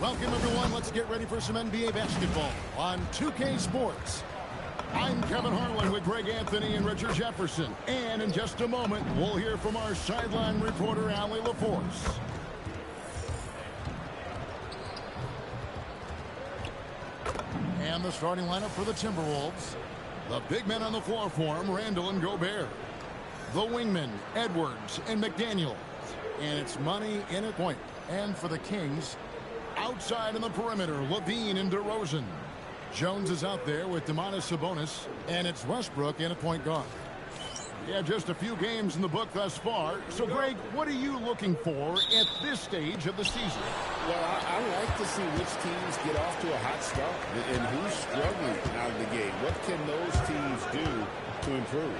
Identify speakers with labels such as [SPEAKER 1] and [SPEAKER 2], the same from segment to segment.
[SPEAKER 1] Welcome, everyone. Let's get ready for some NBA basketball on 2K Sports. I'm Kevin Harlan with Greg Anthony and Richard Jefferson. And in just a moment, we'll hear from our sideline reporter, Allie LaForce. And the starting lineup for the Timberwolves. The big men on the floor for him, Randall and Gobert. The wingmen, Edwards and McDaniel. And it's money in a point. And for the Kings, outside in the perimeter, Levine and DeRozan. Jones is out there with Domantas Sabonis, and it's Westbrook in a point guard. Yeah, just a few games in the book thus far. So, Greg, what are you looking for at this stage of the season?
[SPEAKER 2] Well, I like to see which teams get off to a hot start and who's struggling out of the gate. What can those teams do to improve?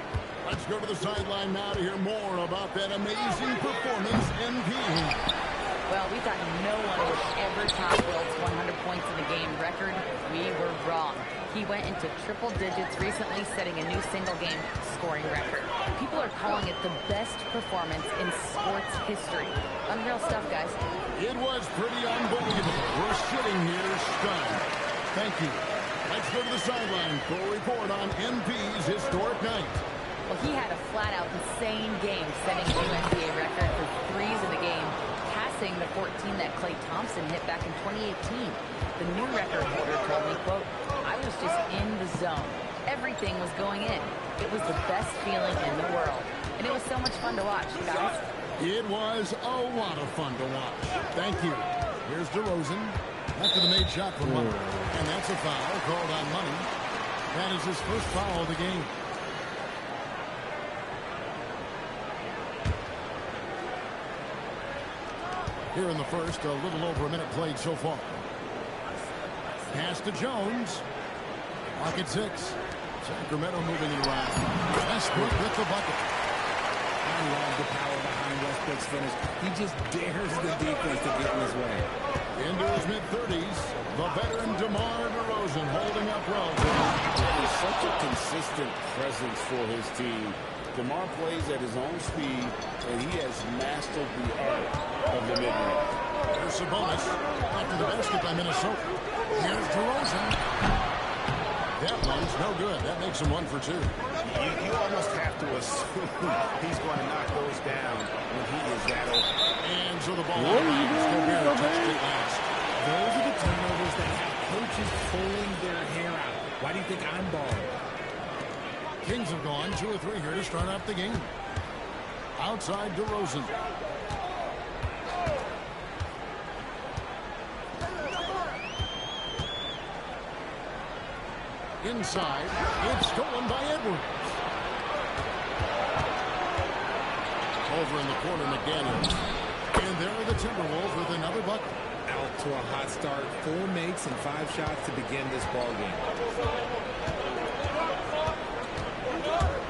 [SPEAKER 1] Let's go to the sideline now to hear more about that amazing performance MP.
[SPEAKER 3] Well, we thought no one would ever top Wilt's 100 points in a game record. We were wrong. He went into triple digits recently, setting a new single-game scoring record. People are calling it the best performance in sports history. Unreal stuff, guys.
[SPEAKER 1] It was pretty unbelievable. We're sitting here stunned. Thank you. Let's go to the sideline for a report on MP's historic night.
[SPEAKER 3] Well, he had a flat-out insane game, setting a new NBA record for threes in the game, passing the 14 that Klay Thompson hit back in 2018. The new record holder told me, quote, "I was just in the zone. Everything was going in. It was the best feeling in the world. And it was so much fun to watch, guys."
[SPEAKER 1] It was a lot of fun to watch. Thank you. Here's DeRozan after the made shot from Money. And that's a foul called on Money. That is his first foul of the game. Here in the first, a little over a minute played so far. Pass to Jones. Clock at 6. Sacramento moving it around. Westbrook with the bucket.
[SPEAKER 4] I love the power behind Westbrook's finish. He just dares the defense to get in his way.
[SPEAKER 1] Into his mid-30s, the veteran DeMar DeRozan holding up well.
[SPEAKER 2] He's such a consistent presence for his team. DeMar plays at his own speed, and he has mastered the art of the mid-range.
[SPEAKER 1] There's Sabonis after the basket by Minnesota. Here's DeRozan. That one's no good. That makes him 1 for 2.
[SPEAKER 2] You almost have to assume he's going to knock those down when he is that open.
[SPEAKER 1] And so the ball out of bounds. Gobert touched it last.
[SPEAKER 4] Those are the turnovers that have coaches pulling their hair out. Why do you think I'm balling?
[SPEAKER 1] Kings have gone 2 or 3 here to start out the game. Outside DeRozan. Inside, it's stolen by Edwards. Over in the corner, McDaniel. And there are the Timberwolves with another bucket.
[SPEAKER 4] Out to a hot start. 4 makes and 5 shots to begin this ball game.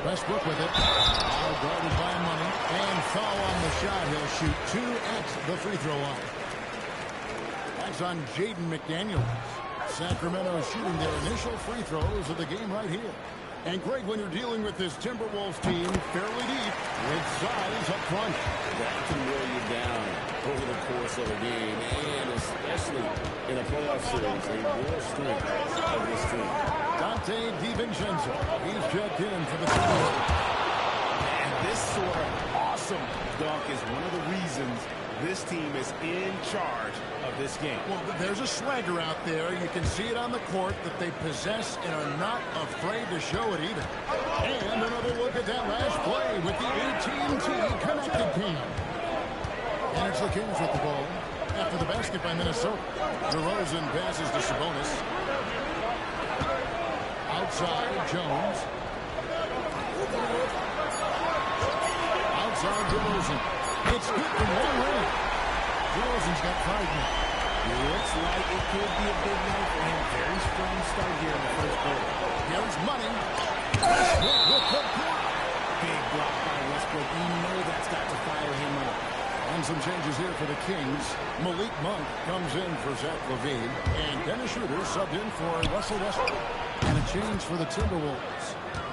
[SPEAKER 1] Westbrook with it. Now guarded by Money. And foul on the shot. He'll shoot 2 at the free throw line. That's on Jaden McDaniels. Sacramento shooting their initial free throws of the game right here. And Greg, when you're dealing with this Timberwolves team, fairly deep with size up front.
[SPEAKER 2] That can wear you down over the course of a game, and especially in a playoff series, a real strength of this team.
[SPEAKER 1] Dante DiVincenzo. He's checked in for the Timberwolves.
[SPEAKER 2] And this sort of awesome dunk is one of the reasons this team is in charge of this game.
[SPEAKER 1] Well, there's a swagger out there. You can see it on the court that they possess and are not afraid to show it either. And another look at that last play with the AT&T connected team. And it's the Kings with the ball after the basket by Minnesota. DeRozan passes to Sabonis. Outside, Jones. Outside, DeRozan. It's good from long range. DeRozan's got 5 now.
[SPEAKER 4] Looks like it could be a big night for him. Very strong start here in the first quarter.
[SPEAKER 1] Here's Money. Westbrook with the block.
[SPEAKER 4] Big block by Westbrook. You know that's got to fire him up.
[SPEAKER 1] And some changes here for the Kings. Malik Monk comes in for Zach LaVine. And Dennis Schroeder subbed in for Russell Westbrook. And a change for the Timberwolves.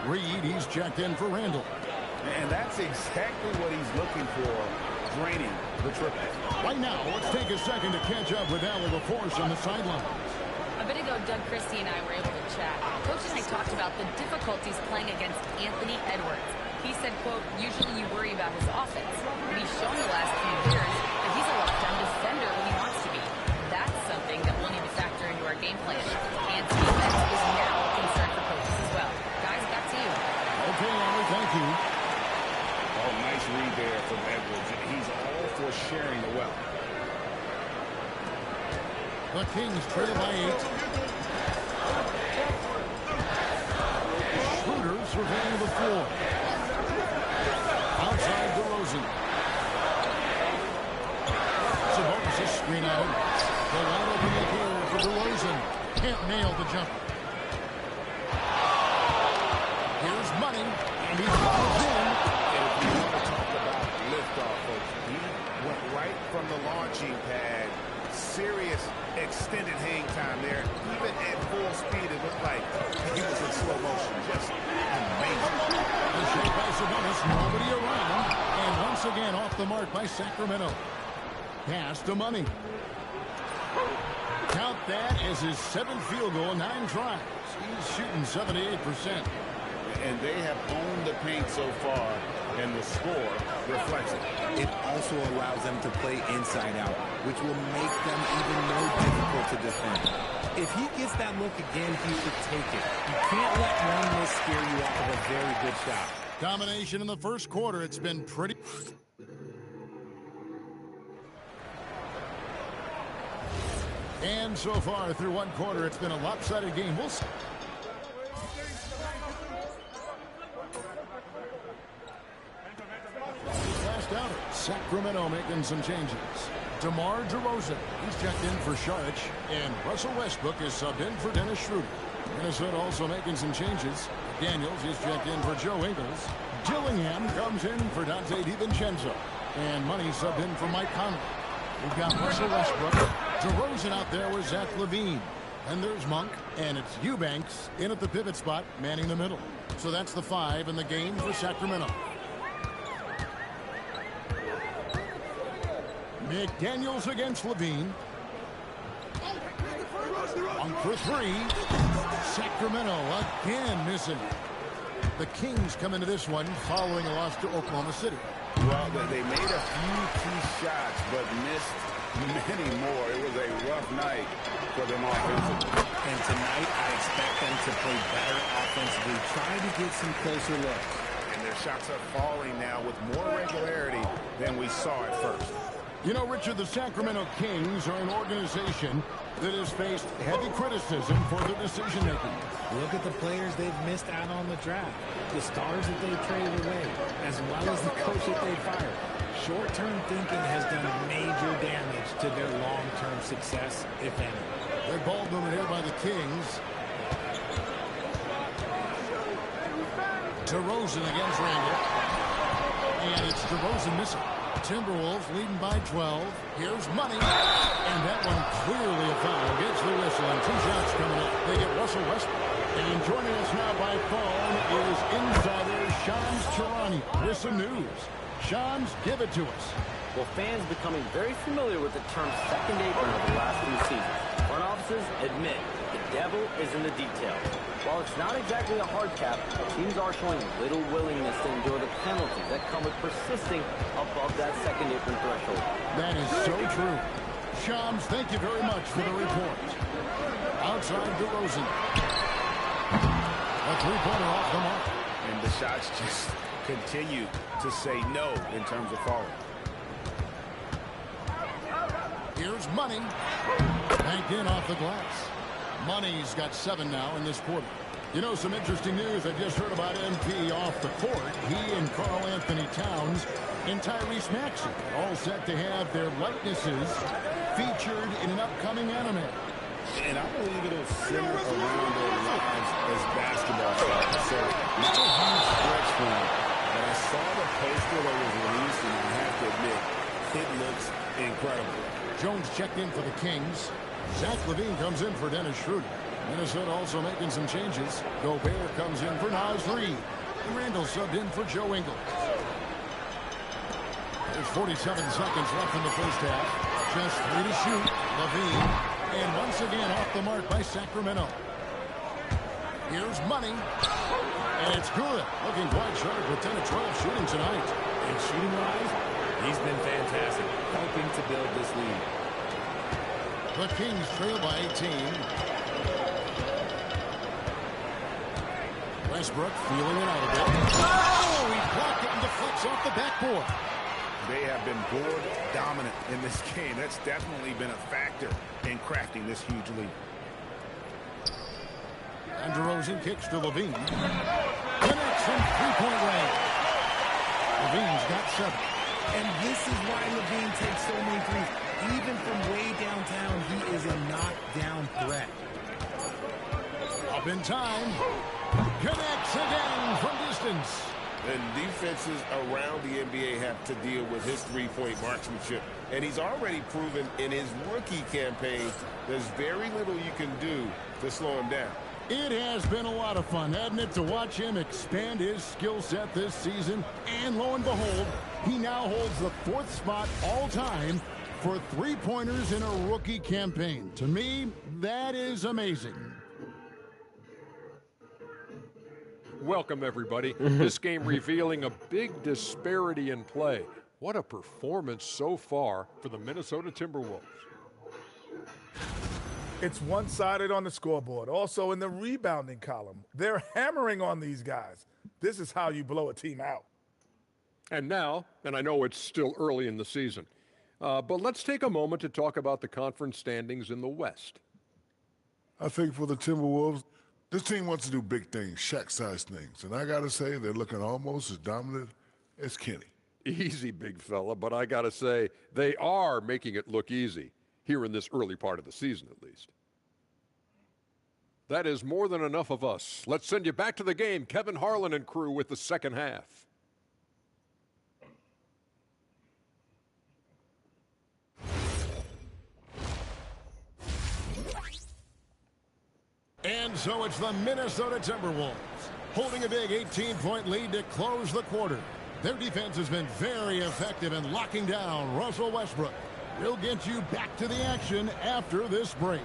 [SPEAKER 1] Reed, he's checked in for Randall.
[SPEAKER 2] And that's exactly what he's looking for draining the triple.
[SPEAKER 1] Right now, let's take a second to catch up with Al LaForce on the sidelines.
[SPEAKER 3] A bit ago, Doug Christie and I were able to chat. Coach and I talked about the difficulties playing against Anthony Edwards. He said, quote, usually you worry about his offense, but he's shown the last few years that he's a left-down defender when he wants to be. That's something that we'll need to factor into our game plan. And defense is now a concern for coaches as well. Guys, back to you.
[SPEAKER 1] Okay, Henry, thank you.
[SPEAKER 2] Oh, nice read there from Edwards. He's all for sharing the wealth.
[SPEAKER 1] The Kings trail by 8. Schroeder surveying the floor. Outside DeRozan. Sabonis is screen out. The wide open MyCareer for DeRozan. Can't nail the jumper. Here's money, and he's got it in.
[SPEAKER 4] And if you want to talk about liftoff, folks, he went right from the launching pad. Serious extended hang time there. Even at full speed, it looked like he was in slow motion. Just amazing.
[SPEAKER 1] The shot by Sabonis, nobody around. And once again off the mark by Sacramento. Pass to Money. Count that as his 7th field goal, 9 tries. He's shooting 78%.
[SPEAKER 2] And they have owned the paint so far, and the score reflects it.
[SPEAKER 4] It also allows them to play inside out, which will make them even more difficult to defend. If he gets that look again, he should take it. You can't let one miss scare you off of a very good shot.
[SPEAKER 1] Domination in the first quarter. It's been pretty... And so far through one quarter, it's been a lopsided game. We'll see. Last outer, Sacramento making some changes. DeMar DeRozan, he's checked in for Saric, and Russell Westbrook is subbed in for Dennis Schroeder. Minnesota also making some changes. Daniels is checked in for Joe Ingles. Dillingham comes in for Dante DiVincenzo. And Money subbed in for Mike Conley. We've got Russell Westbrook. DeRozan out there with Zach LaVine. And there's Monk, and it's Eubanks in at the pivot spot, manning the middle. So that's the 5 in the game for Sacramento. McDaniels against LaVine. On for 3. Sacramento again missing. The Kings come into this one following a loss to Oklahoma City.
[SPEAKER 2] Well, they made a few key shots, but missed many more. It was a rough night for them offensively.
[SPEAKER 4] And tonight, I expect them to play better offensively, trying to get some closer looks. And their shots are falling now with more regularity than we saw at first.
[SPEAKER 1] You know, Richard, the Sacramento Kings are an organization that has faced heavy criticism for their decision-making.
[SPEAKER 4] Look at the players they've missed out on the draft, the stars that they've traded away, as well as the coach that they fired. Short-term thinking has done major damage to their long-term success, if any.
[SPEAKER 1] They're ball movement here by the Kings. DeRozan against Randall. And it's DeRozan missing. Timberwolves leading by 12. Here's Money. And that one clearly a foul. Gets the whistle, and 2 shots coming up. They get Russell Westbrook. And joining us now by phone is insider Shams Charania with some news. Shams, give it to us.
[SPEAKER 5] Well, fans becoming very familiar with the term second apron over the last few seasons. Front offices admit the devil is in the details. While it's not exactly a hard cap, teams are showing little willingness to endure the penalties that come with persisting above that second apron threshold.
[SPEAKER 1] That is so true. Shams, thank you very much for the report. Outside DeRozan. A 3-pointer off the mark.
[SPEAKER 2] And the shots just continue to say no in terms of falling.
[SPEAKER 1] Here's Money. Banked in off the glass. Money's got 7 now in this quarter. You know, some interesting news I just heard about MP off the court. He and Karl Anthony Towns and Tyrese Maxey all set to have their likenesses featured in an upcoming anime.
[SPEAKER 2] And I believe it'll center around their lives as basketball stars. So not a huge stretch for them. But I saw the poster that was released, and I have to admit, it looks incredible.
[SPEAKER 1] Jones checked in for the Kings. Zach LaVine comes in for Dennis Schroeder. Minnesota also making some changes. Gobert comes in for Naz Reid. And Randall subbed in for Joe Ingles. There's 47 seconds left in the first half. Just 3 to shoot. Levine. And once again off the mark by Sacramento. Here's Money. And it's good. Looking quite sharp with 10 of 12 shooting tonight.
[SPEAKER 6] And shooting-wise, he's been fantastic, helping to build this lead.
[SPEAKER 1] The Kings trail by 18. Westbrook feeling it out a bit. Oh, he blocked it and deflects off the backboard.
[SPEAKER 4] They have been board dominant in this game. That's definitely been a factor in crafting this huge lead.
[SPEAKER 1] And DeRozan kicks to Levine. Connects from three-point range. Levine's got 7.
[SPEAKER 6] And this is why Levine takes so many threes. Even from way downtown, he is a knockdown threat.
[SPEAKER 1] Up in time. Connects again from distance.
[SPEAKER 4] And defenses around the NBA have to deal with his three-point marksmanship. And he's already proven in his rookie campaign there's very little you can do to slow him down.
[SPEAKER 1] It has been a lot of fun, hasn't it, to watch him expand his skill set this season. And lo and behold, he now holds the 4th spot all-time for three-pointers in a rookie campaign. To me, that is amazing.
[SPEAKER 7] Welcome, everybody. This game revealing a big disparity in play. What a performance so far for the Minnesota Timberwolves.
[SPEAKER 8] It's one-sided on the scoreboard. Also in the rebounding column. They're hammering on these guys. This is how you blow a team out.
[SPEAKER 7] And now, and I know it's still early in the season, but let's take a moment to talk about the conference standings in the West.
[SPEAKER 9] I think for the Timberwolves, this team wants to do big things, Shaq-sized things. And I got to say, they're looking almost as dominant as Kenny.
[SPEAKER 7] Easy, big fella, but I got to say, they are making it look easy, here in this early part of the season at least. That is more than enough of us. Let's send you back to the game. Kevin Harlan and crew with the second half.
[SPEAKER 1] And so it's the Minnesota Timberwolves holding a big 18-point lead to close the quarter. Their defense has been very effective in locking down Russell Westbrook. We'll get you back to the action after this break.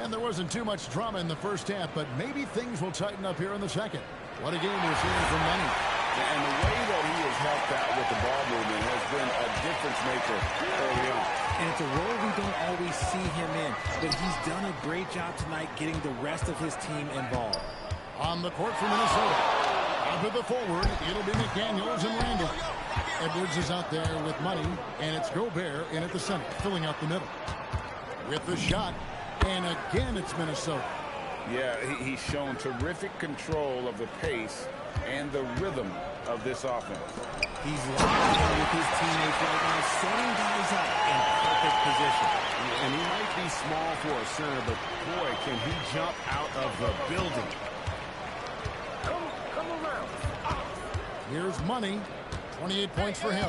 [SPEAKER 1] And there wasn't too much drama in the first half, but maybe things will tighten up here in the second. What a game we're seeing from Money.
[SPEAKER 2] And the way that he has helped out with the ball movement has been a difference maker early on.
[SPEAKER 6] And it's a role we don't always see him in, but he's done a great job tonight getting the rest of his team involved.
[SPEAKER 1] On the court for Minnesota. Out to the forward, it'll be McDaniels and Randall. Edwards is out there with Money, and it's Gobert in at the center, filling out the middle. With the shot, and again it's Minnesota.
[SPEAKER 2] Yeah, he's shown terrific control of the pace and the rhythm of this offense.
[SPEAKER 6] He's locked in with his teammates right now, setting guys up in perfect position.
[SPEAKER 4] And he might be small for a center, but boy, can he jump out of the building.
[SPEAKER 6] Come around.
[SPEAKER 1] Here's Money. 28 points for him.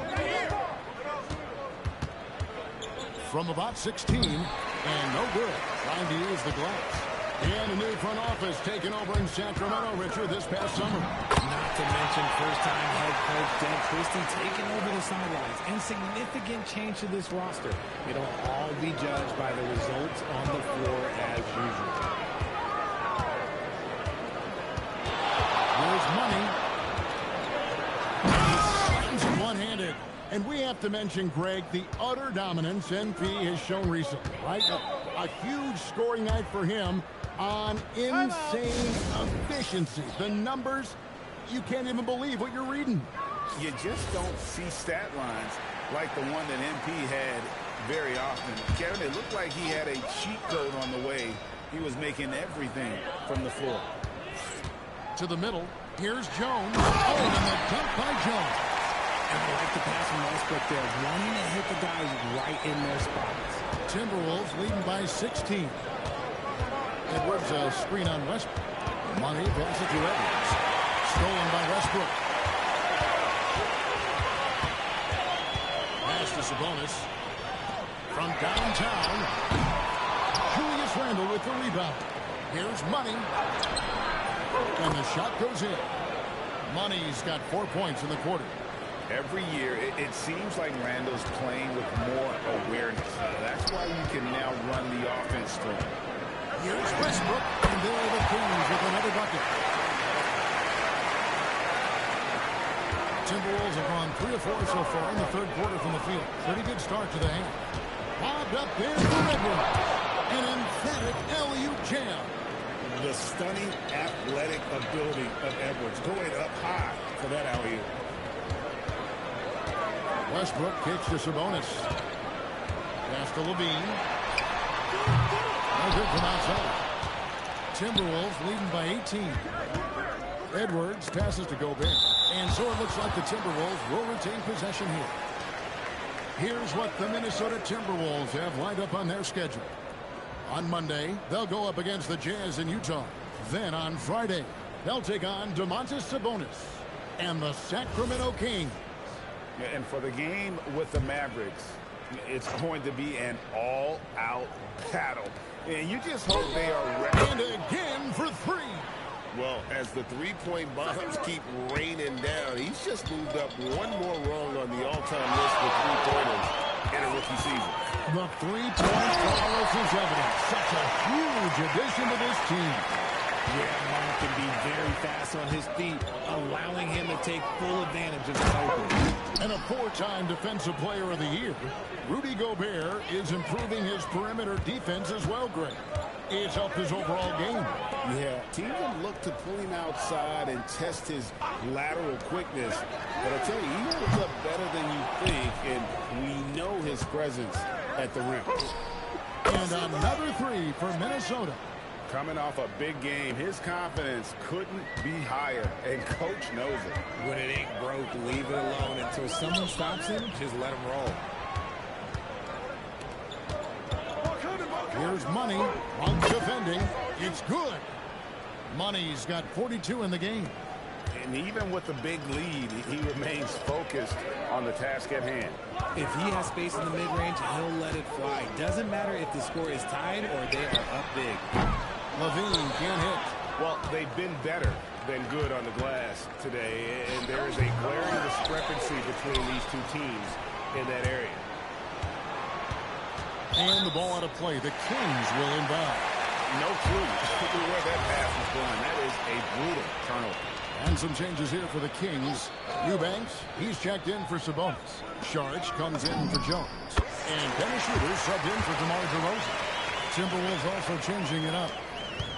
[SPEAKER 1] From about 16, and no good. Trying to use the glass. And a new front office taken over in Sacramento, Richard, this past summer.
[SPEAKER 6] Not to mention first-time head coach Doug Christie taking over the sidelines. And significant change to this roster. It'll all be judged by the results on the floor as usual.
[SPEAKER 1] Here's Money. He slams it one-handed. And we have to mention, Greg, the utter dominance NP has shown recently, right? A huge scoring night for him on insane efficiency. The numbers, you can't even believe what you're reading.
[SPEAKER 4] You just don't see stat lines like the one that MP had very often. Kevin, it looked like he had a cheat code on the way. He was making everything from the floor.
[SPEAKER 1] To the middle, here's Jones. Oh, and the dunk by Jones.
[SPEAKER 6] And I like the pass from Westbrook there, wanting to hit the guys right in their spots.
[SPEAKER 1] Timberwolves leading by 16. Edwards a screen on Westbrook. Money passes to Edwards. Stolen by Westbrook. Pass to Sabonis. From downtown, Julius Randle with the rebound. Here's Money. And the shot goes in. Money's got 4 points in the quarter.
[SPEAKER 4] Every year, it seems like Randall's playing with more awareness. That's why you can now run the offense through him.
[SPEAKER 1] Here's Westbrook, and there are the Kings with another bucket. Timberwolves have gone 3 of 4 so far in the third quarter from the field. Pretty good start to the half. Bobbed up there for Edwards. An emphatic alley-oop jam.
[SPEAKER 2] The stunning athletic ability of Edwards going up high for that alley-oop.
[SPEAKER 1] Westbrook kicks to Sabonis. Pass to Levine. No good from outside. Timberwolves leading by 18. Edwards passes to Gobert. And so it looks like the Timberwolves will retain possession here. Here's what the Minnesota Timberwolves have lined up on their schedule. On Monday, they'll go up against the Jazz in Utah. Then on Friday, they'll take on Domantas Sabonis and the Sacramento Kings.
[SPEAKER 4] And for the game with the Mavericks, it's going to be an all-out battle. And you just hope they are ready.
[SPEAKER 1] And again for 3.
[SPEAKER 2] Well, as the three-point bombs keep raining down, he's just moved up one more rung on the all-time list for three-pointers in a rookie season.
[SPEAKER 1] The three-point prowess is evident. Such a huge addition to this team.
[SPEAKER 6] Yeah, Monk can be very fast on his feet, allowing him to take full advantage of the opening.
[SPEAKER 1] And a 4-time Defensive Player of the Year, Rudy Gobert is improving his perimeter defense as well, Greg. It's helped his overall game.
[SPEAKER 2] Yeah, teams have looked to pull him outside and test his lateral quickness. But I tell you, he holds up better than you think, and we know his presence at the rim.
[SPEAKER 1] And another 3 for Minnesota.
[SPEAKER 4] Coming off a big game, his confidence couldn't be higher, and Coach knows it.
[SPEAKER 6] When it ain't broke, leave it alone until someone stops him. Just let him roll.
[SPEAKER 1] Here's Money. Monk defending. It's good. Money's got 42 in the game.
[SPEAKER 4] And even with the big lead, he remains focused on the task at hand.
[SPEAKER 6] If he has space in the mid-range, he'll let it fly. Doesn't matter if the score is tied or they are up big.
[SPEAKER 1] Levine can't hit.
[SPEAKER 4] Well, they've been better than good on the glass today, and there is a glaring discrepancy between these two teams in that area.
[SPEAKER 1] And the ball out of play. The Kings will inbound.
[SPEAKER 4] No clue where that pass was going. That is a brutal turnover.
[SPEAKER 1] And some changes here for the Kings. Eubanks, he's checked in for Sabonis. Sharch comes in for Jones. And Dennis Schroeder subbed in for DeMar DeRozan. Timberwolves also changing it up.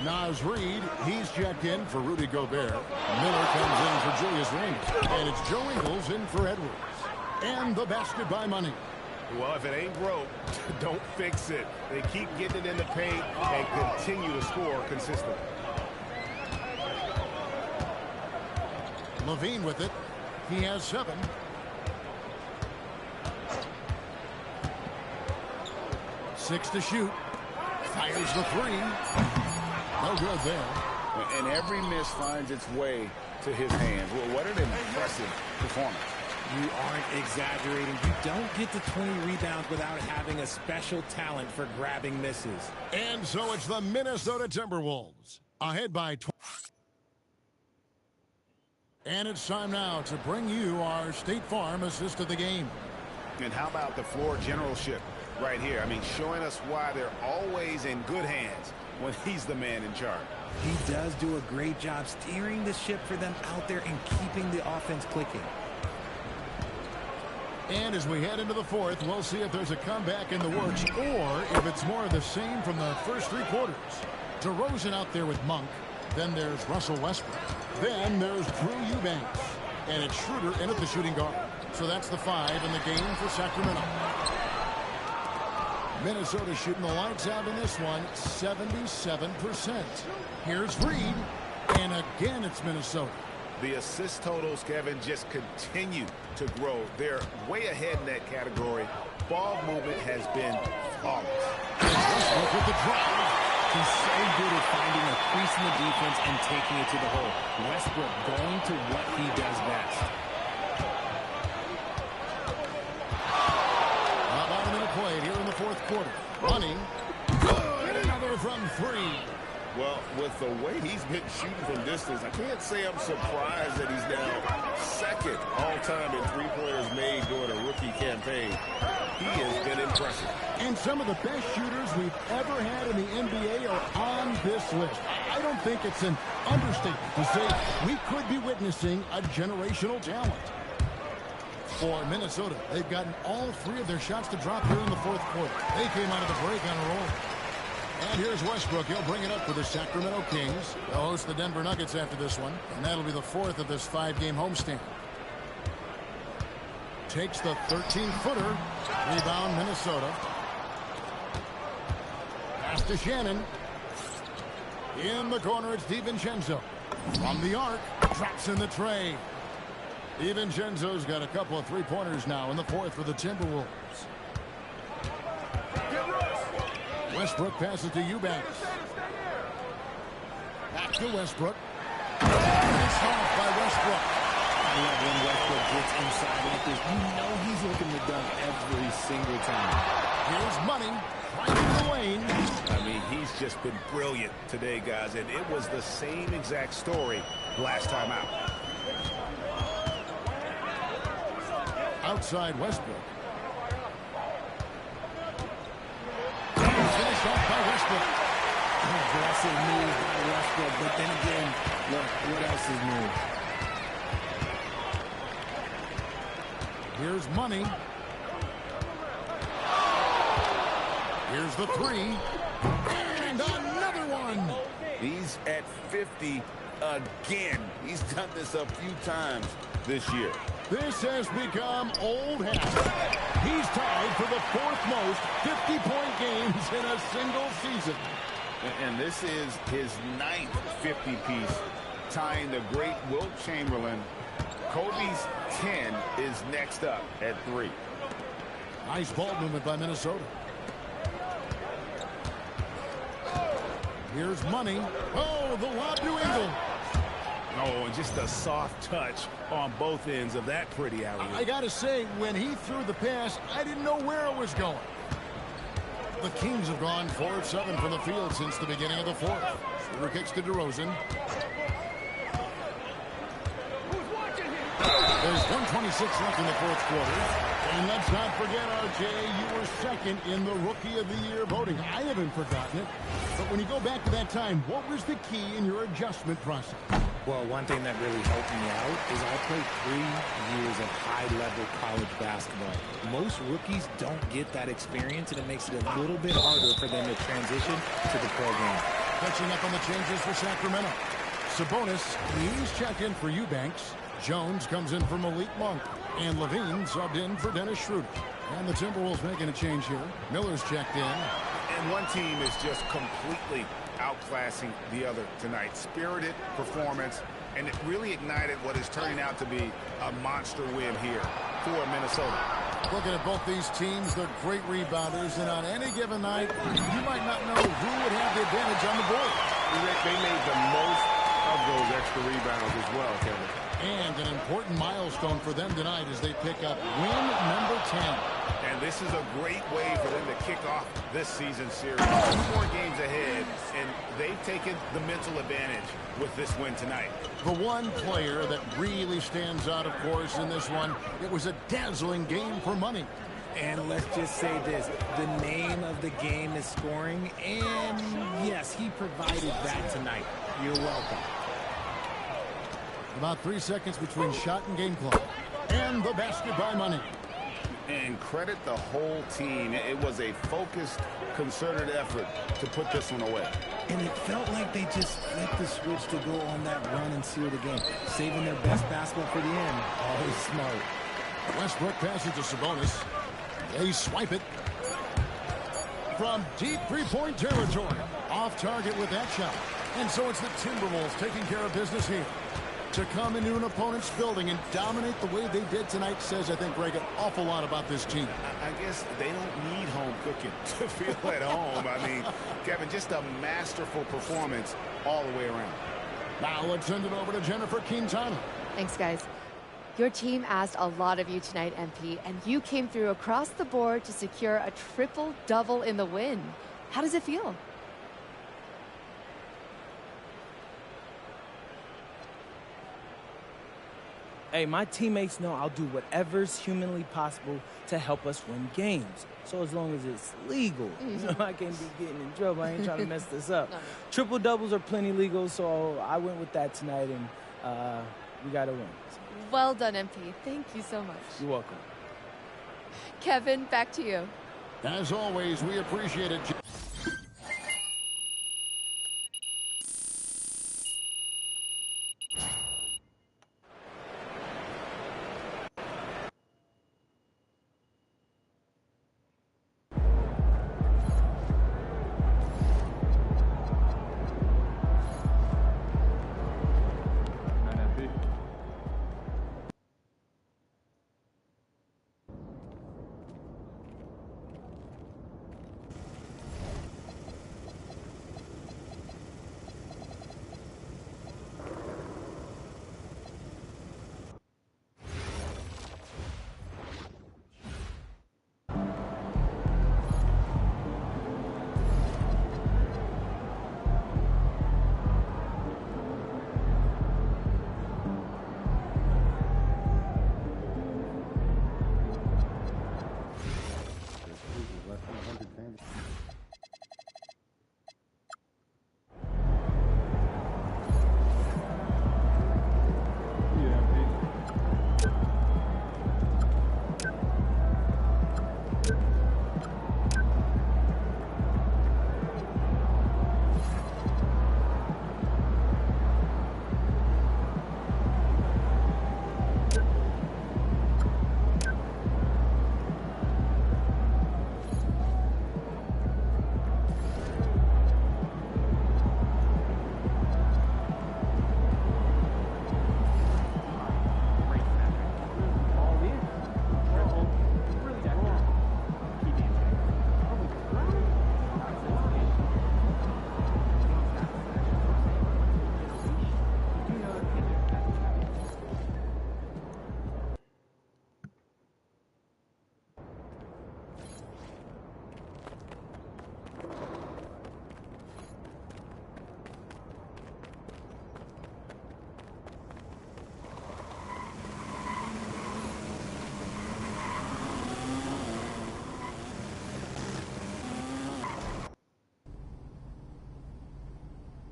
[SPEAKER 1] Naz Reid, he's checked in for Rudy Gobert. Miller comes in for Julius Randle. And it's Joe Ingles in for Edwards. And the basket by Money.
[SPEAKER 4] Well, if it ain't broke, don't fix it. They keep getting it in the paint and continue to score consistently.
[SPEAKER 1] Levine with it. He has 7. Six to shoot. Fires the 3. No good there.
[SPEAKER 4] And every miss finds its way to his hands. Well, what an impressive performance.
[SPEAKER 6] You aren't exaggerating. You don't get to 20 rebounds without having a special talent for grabbing misses.
[SPEAKER 1] And so it's the Minnesota Timberwolves ahead by 20. And it's time now to bring you our State Farm assist of the game.
[SPEAKER 4] And how about the floor generalship right here? I mean, showing us why they're always in good hands when he's the man in charge.
[SPEAKER 6] He does do a great job steering the ship for them out there and keeping the offense clicking.
[SPEAKER 1] And as we head into the fourth, we'll see if there's a comeback in the works or if it's more of the same from the first 3 quarters. DeRozan out there with Monk. Then there's Russell Westbrook. Then there's Drew Eubanks. And it's Schroeder in at the shooting guard. So that's the 5 in the game for Sacramento. Minnesota shooting the lights out in this one, 77%. Here's Reed. And again, it's Minnesota.
[SPEAKER 4] The assist totals, Kevin, just continue to grow. They're way ahead in that category. Ball movement has been flawless.
[SPEAKER 1] Westbrook with the drive.
[SPEAKER 6] He's so good at finding a crease in the defense and taking it to the hole. Westbrook going to what he does best.
[SPEAKER 1] About a minute played here in the fourth quarter. Running. Good. Another from 3.
[SPEAKER 2] Well, with the way he's been shooting from distance, I can't say I'm surprised that he's now second all time and 3 players made during a rookie campaign. He has been impressive.
[SPEAKER 1] And some of the best shooters we've ever had in the NBA are on this list. I don't think it's an understatement to say we could be witnessing a generational talent. For Minnesota, they've gotten all 3 of their shots to drop here in the 4th quarter. They came out of the break on a roll. And here's Westbrook. He'll bring it up for the Sacramento Kings. They'll host the Denver Nuggets after this one. And that'll be the 4th of this 5-game homestand. Takes the 13-footer. Rebound, Minnesota. Pass to Shannon. In the corner, it's DiVincenzo. From the arc, drops in the tray. DiVincenzo's got a couple of 3-pointers now in the 4th for the Timberwolves. Westbrook passes to Eubanks. Back to Westbrook. Nice off by Westbrook.
[SPEAKER 6] I love when Westbrook gets inside like this. You know he's looking to dunk every single time.
[SPEAKER 1] Here's Money. Finding the lane.
[SPEAKER 4] I mean, he's just been brilliant today, guys, and it was the same exact story last time out.
[SPEAKER 1] Outside Westbrook. Finish off by Westbrook.
[SPEAKER 6] Aggressive move by Westbrook, but then again, look, what else is new?
[SPEAKER 1] Here's Money. Here's the 3. And another one.
[SPEAKER 2] He's at 50 again. He's done this a few times this year.
[SPEAKER 1] This has become old hat. He's tied for the 4th most 50-point games in a single season.
[SPEAKER 2] And this is his 9th 50-piece, tying the great Wilt Chamberlain. Kobe's 10 is next up at 3.
[SPEAKER 1] Nice ball movement by Minnesota. Here's Money. Oh, the lob to Ingle.
[SPEAKER 4] Oh, and just a soft touch on both ends of that pretty alley.
[SPEAKER 1] I got to say, when he threw the pass, I didn't know where it was going. The Kings have gone 4 of 7 from the field since the beginning of the 4th. Shooter kicks to DeRozan. There's 1:26 left in the 4th quarter. And let's not forget, RJ, you were 2nd in the Rookie of the Year voting. I haven't forgotten it. But when you go back to that time, what was the key in your adjustment process?
[SPEAKER 6] Well, one thing that really helped me out is I played 3 years of high-level college basketball. Most rookies don't get that experience, and it makes it a little bit harder for them to transition to the program.
[SPEAKER 1] Catching up on the changes for Sacramento. Sabonis, he's checked in for Eubanks. Jones comes in for Malik Monk. And Levine subbed in for Dennis Schroeder. And the Timberwolves making a change here. Miller's checked in.
[SPEAKER 4] And one team is just completely outclassing the other tonight. Spirited performance, and it really ignited what is turning out to be a monster win here for Minnesota.
[SPEAKER 1] Looking at both these teams, they're great rebounders, and on any given night, you might not know who would have the advantage on the board.
[SPEAKER 2] They made the most of those extra rebounds as well, Kevin.
[SPEAKER 1] And an important milestone for them tonight as they pick up win number 10.
[SPEAKER 4] And this is a great way for them to kick off this season series. 2 more games ahead, and they've taken the mental advantage with this win tonight.
[SPEAKER 1] The one player that really stands out, of course, in this one, it was a dazzling game for Money.
[SPEAKER 6] And let's just say this, the name of the game is scoring, and yes, he provided that tonight. You're welcome.
[SPEAKER 1] About 3 seconds between shot and game clock. And the basket by Money.
[SPEAKER 2] And credit the whole team. It was a focused, concerted effort to put this one away.
[SPEAKER 6] And it felt like they just flipped the switch to go on that run and seal the game. Saving their best basketball for the end. Always smart.
[SPEAKER 1] Westbrook passes to Sabonis. They swipe it. From deep 3-point territory. Off target with that shot. And so it's the Timberwolves taking care of business here. To come into an opponent's building and dominate the way they did tonight says, I think, Greg, an awful lot about this team.
[SPEAKER 4] I guess they don't need home cooking to feel at home. I mean, Kevin, just a masterful performance all the way around.
[SPEAKER 1] Now let's send it over to Jennifer Quintana.
[SPEAKER 10] Thanks, guys. Your team asked a lot of you tonight, MP, and you came through across the board to secure a triple-double in the win. How does it feel?
[SPEAKER 11] Hey, my teammates know I'll do whatever's humanly possible to help us win games. So as long as it's legal, you know, I can't be getting in trouble. I ain't trying to mess this up.
[SPEAKER 10] No.
[SPEAKER 11] Triple doubles are plenty legal, so I went with that tonight, and we got to win.
[SPEAKER 10] Well done, MP. Thank you so much.
[SPEAKER 11] You're welcome.
[SPEAKER 10] Kevin, back to you.
[SPEAKER 1] As always, we appreciate it.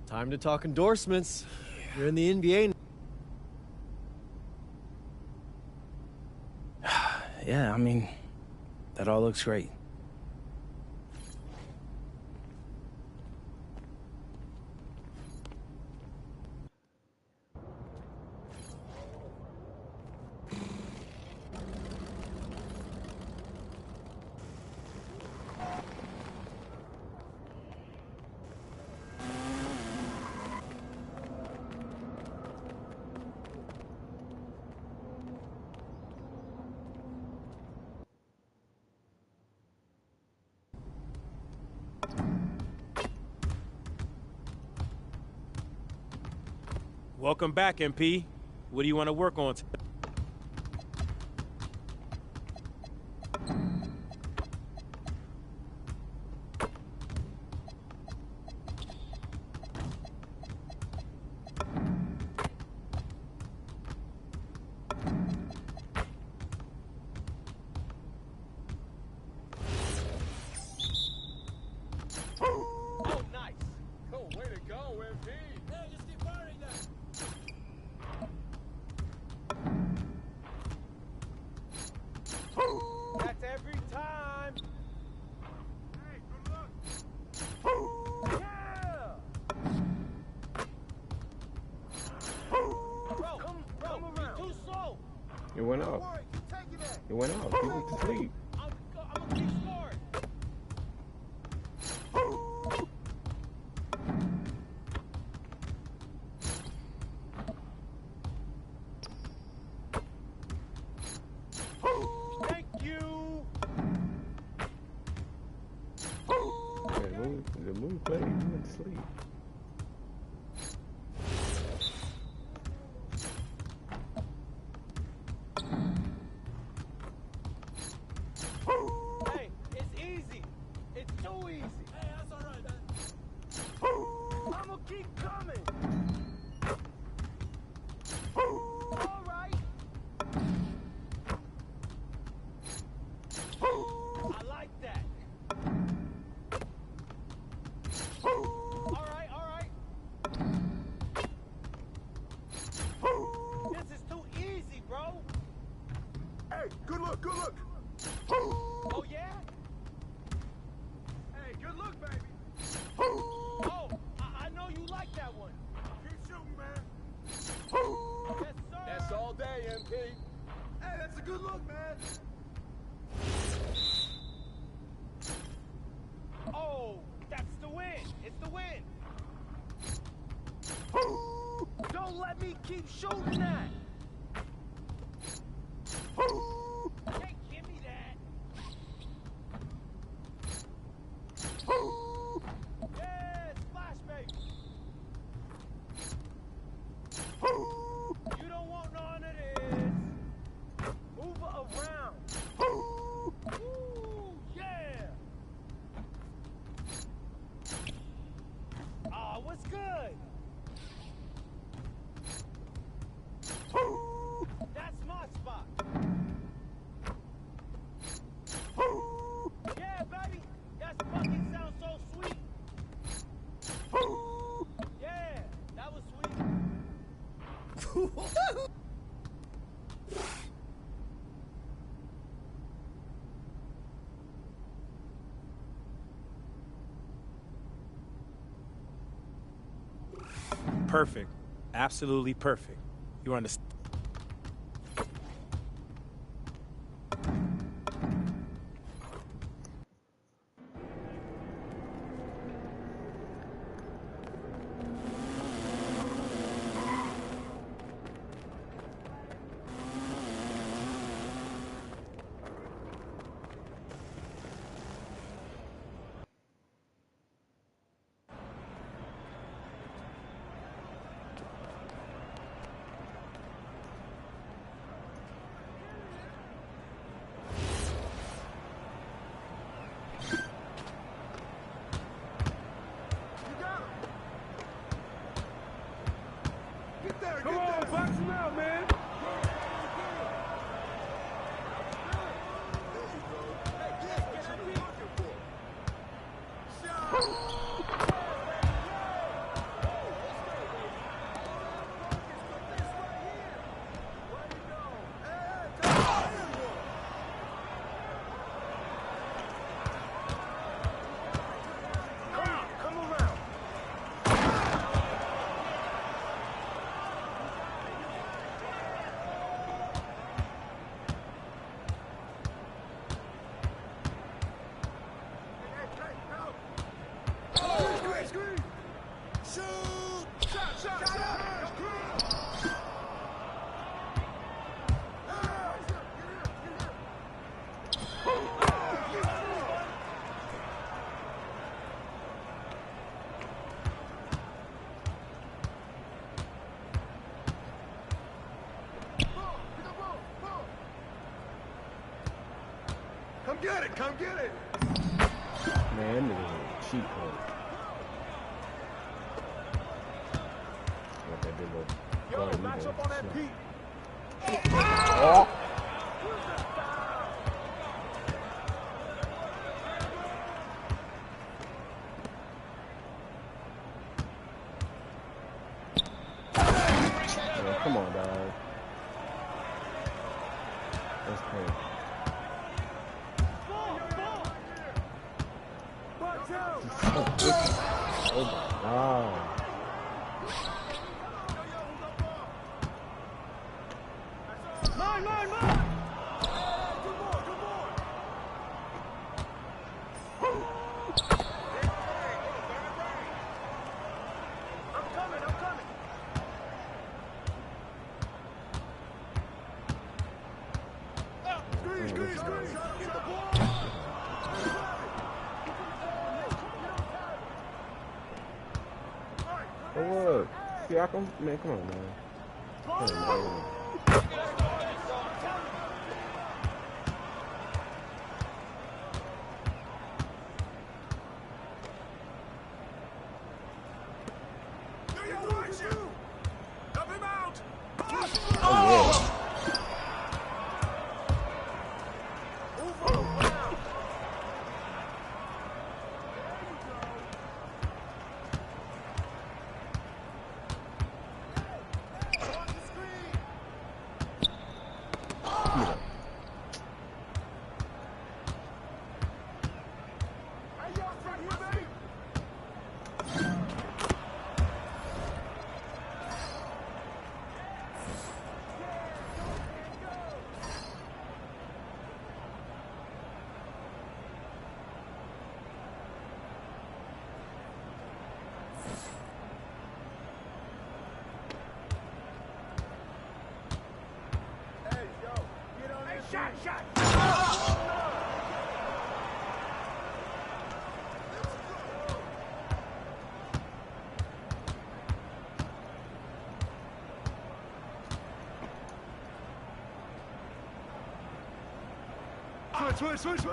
[SPEAKER 12] Time to talk endorsements. You're in the NBA.
[SPEAKER 11] Yeah, I mean, that all looks great.
[SPEAKER 13] Welcome back, MP. What do you want to work on?
[SPEAKER 14] Oh, nice. Cool, way to go, MP. Hey, just keep firing that. That's every time. Hey, good luck. Yeah. Bro, come around. Too slow.
[SPEAKER 15] It went off. It went off. He went to sleep.
[SPEAKER 14] I'm gonna keep scoring. Thank you.
[SPEAKER 15] The move played. He went to sleep.
[SPEAKER 14] Hey, it's easy. It's too easy. Hey, that's all right, man. I'm gonna keep coming. All right. Hey, good look, good look. Oh, yeah? Hey, good look, baby. Oh, I know you like that one. Keep shooting, man. Yes, sir. That's all day, MP. Hey, that's a good look, man. Oh, that's the win. It's the win. Don't let me keep shooting that. Can't give me that. Yeah, splash, baby. You don't want none of this. Move around. Ooh, yeah. Ah, what's good? That's my spot. Yeah, baby. That fucking sounds so sweet. Yeah, that was sweet.
[SPEAKER 13] Perfect. Absolutely perfect. You understand?
[SPEAKER 14] Come on, box him out, man. Come around. Come get it, come get it.
[SPEAKER 15] Man, that nigga is a cheat code. What that big old
[SPEAKER 14] Yo, match up on that Pete.
[SPEAKER 15] Oh. Yeah, come on, dog. That's crazy. Oh my God.
[SPEAKER 14] Mine, mine, mine! Good boy, good boy! I'm coming, I'm coming! Screen, screen, screen! Get the ball!
[SPEAKER 15] Oh, look. Siakam? Man, come on, man. Come on, man.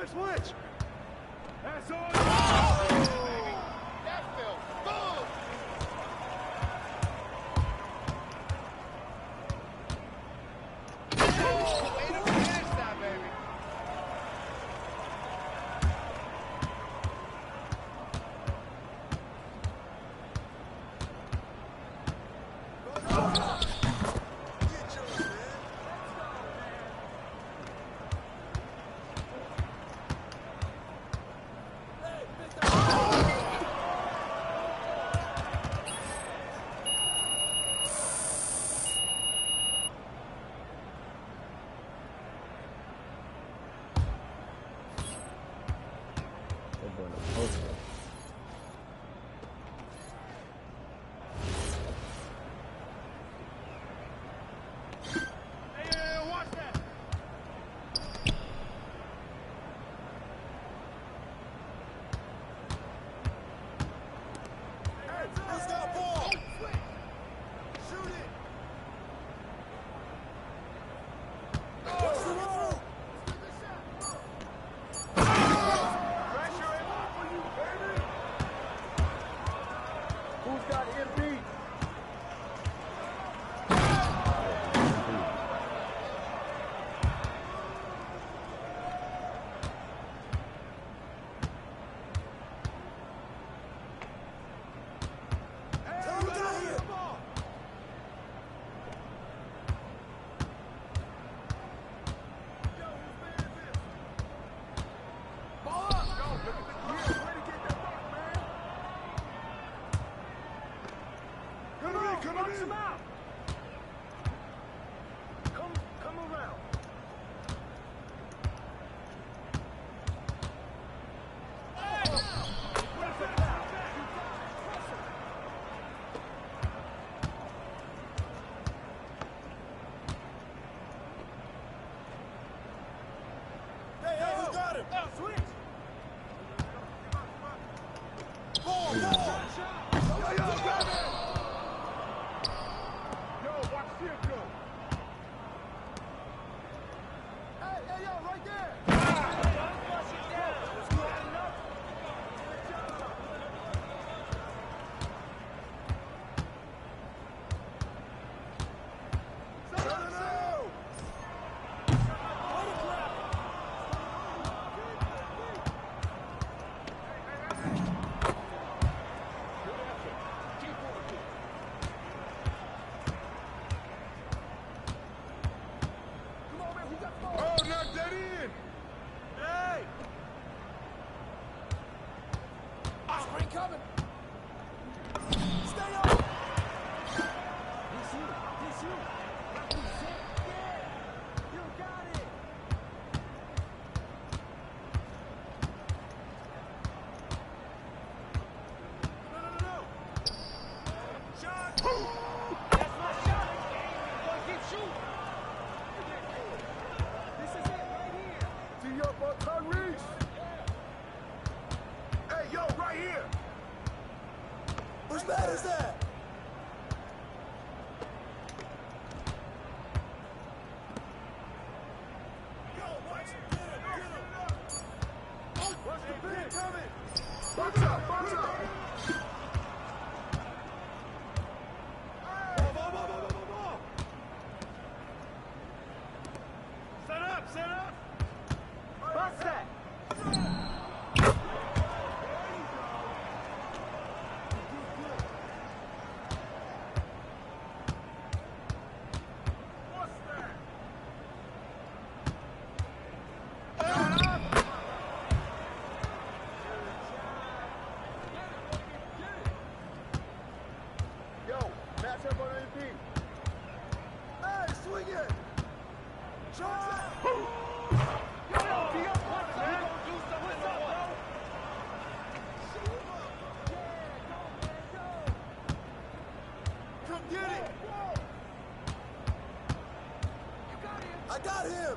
[SPEAKER 14] Switch! That's all. That felt good. Way to finish that, baby. Get it!
[SPEAKER 16] 'I got him!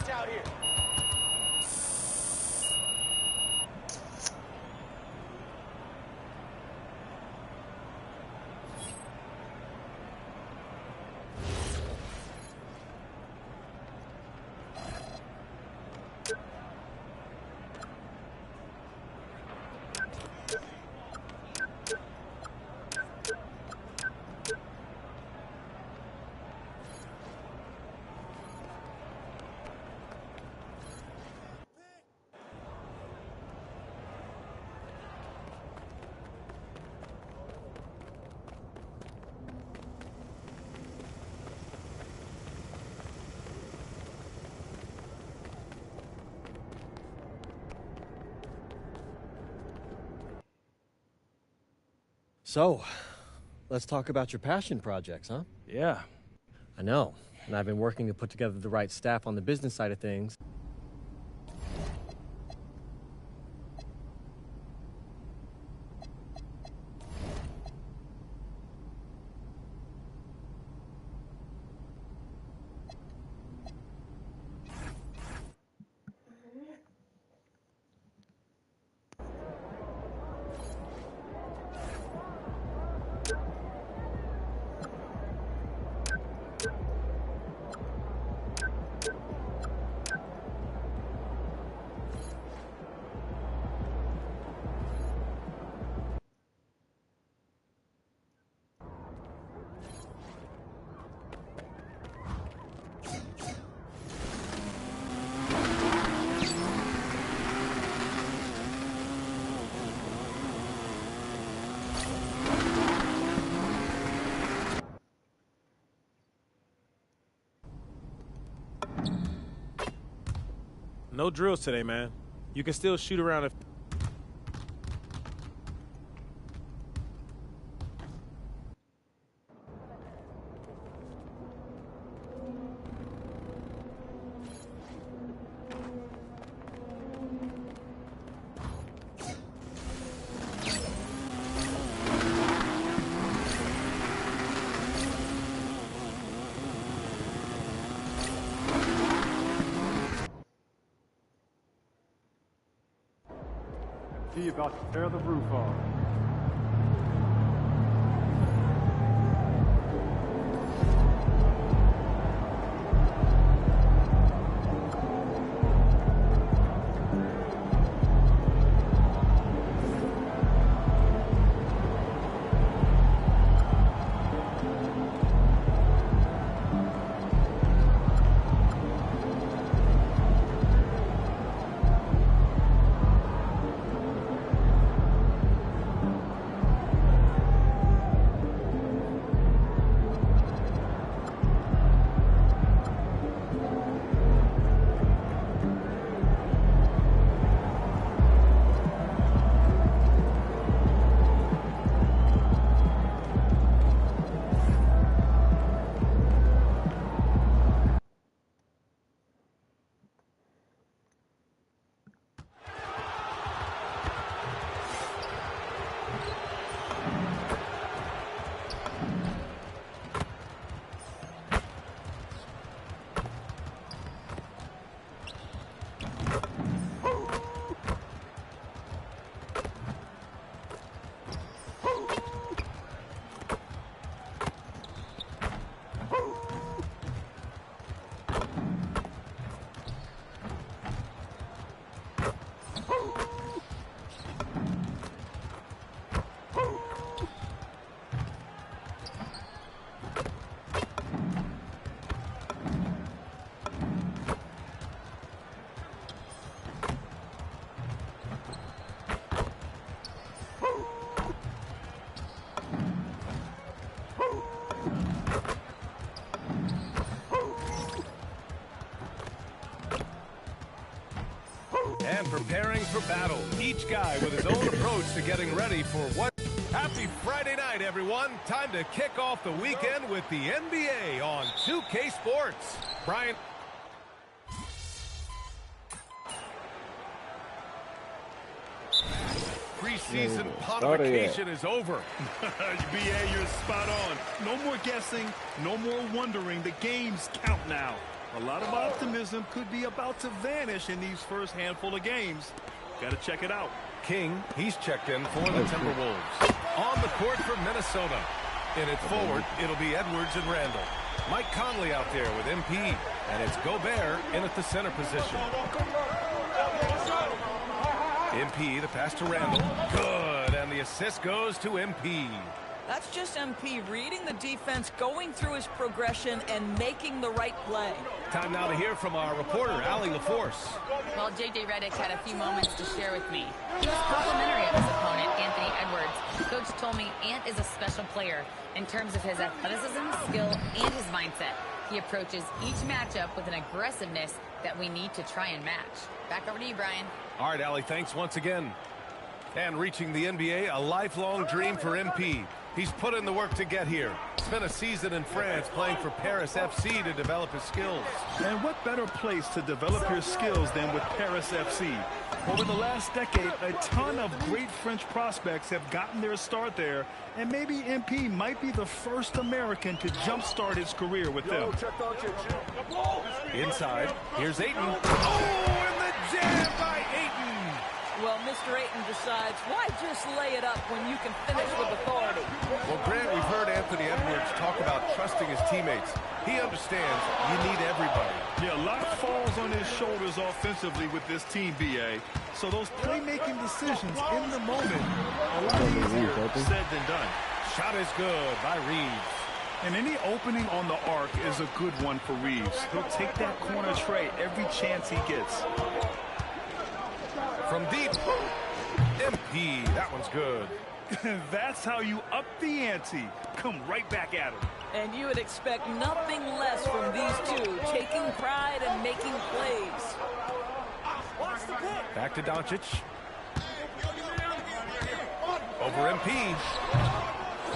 [SPEAKER 14] Watch out here.
[SPEAKER 12] So, let's talk about your passion projects, huh?
[SPEAKER 11] Yeah.
[SPEAKER 12] I know. And I've been working to put together the right staff on the business side of things.
[SPEAKER 13] No drills today, man. You can still shoot around if...
[SPEAKER 16] He about to tear the roof off.
[SPEAKER 17] And preparing for battle. Each guy with his own approach to getting ready for what? Happy Friday night, everyone. Time to kick off the weekend with the NBA on 2K Sports. Brian. Preseason pontification is over.
[SPEAKER 18] BA, you're spot on. No more guessing, no more wondering. The games count now. A lot of optimism could be about to vanish in these first handful of games. Got to check it out.
[SPEAKER 17] King, he's checked in for the Timberwolves. On the court for Minnesota. In it forward, it'll be Edwards and Randall. Mike Conley out there with MP. And it's Gobert in at the center position. MP, the pass to Randall. Good, and the assist goes to MP.
[SPEAKER 19] That's just MP reading the defense, going through his progression, and making the right play.
[SPEAKER 17] Time now to hear from our reporter, Allie LaForce.
[SPEAKER 3] Well, J.J. Redick had a few moments to share with me. He was complimentary of his opponent, Anthony Edwards. Coach told me Ant is a special player in terms of his athleticism, skill, and his mindset. He approaches each matchup with an aggressiveness that we need to try and match. Back over to you, Brian.
[SPEAKER 17] All right, Allie, thanks once again. And reaching the NBA, a lifelong dream for MP. He's put in the work to get here. Spent a season in France playing for Paris FC to develop his skills.
[SPEAKER 18] And what better place to develop your skills than with Paris FC? Over the last decade, a ton of great French prospects have gotten their start there, and maybe MP might be the first American to jumpstart his career with them.
[SPEAKER 17] Inside, here's Ayton. Oh, and the jam by Ayton!
[SPEAKER 19] Well, Mr. Ayton decides, why just lay it up when you can finish with authority?
[SPEAKER 17] Well, Grant, we've heard Anthony Edwards talk about trusting his teammates. He understands you need everybody.
[SPEAKER 18] Yeah, a lot falls on his shoulders offensively with this team, BA. So those playmaking decisions in the moment, a lot easier said than done.
[SPEAKER 17] Shot is good by Reeves.
[SPEAKER 18] And any opening on the arc is a good one for Reeves. He'll take that corner tray every chance he gets.
[SPEAKER 17] From deep, MP, that one's good.
[SPEAKER 18] That's how you up the ante. Come right back at him.
[SPEAKER 19] And you would expect nothing less from these two, taking pride and making plays.
[SPEAKER 17] Back to Doncic. Over MP.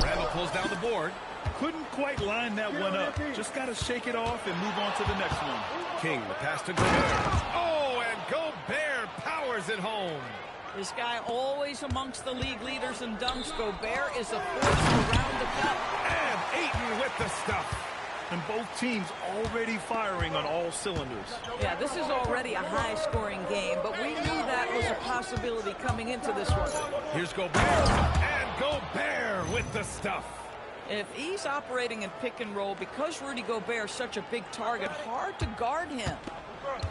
[SPEAKER 17] Randall pulls down the board.
[SPEAKER 18] Couldn't quite line that one up. Just got to shake it off and move on to the next one.
[SPEAKER 17] King, the pass to Gobert. Oh, and Gobert powers it home.
[SPEAKER 19] This guy always amongst the league leaders in dunks. Gobert is a force around the cup.
[SPEAKER 17] And Ayton with the stuff.
[SPEAKER 18] And both teams already firing on all cylinders.
[SPEAKER 19] Yeah, this is already a high-scoring game, but we knew that was a possibility coming into this one.
[SPEAKER 17] Here's Gobert. And Gobert with the stuff.
[SPEAKER 19] If he's operating in pick and roll, because Rudy Gobert is such a big target, hard to guard him.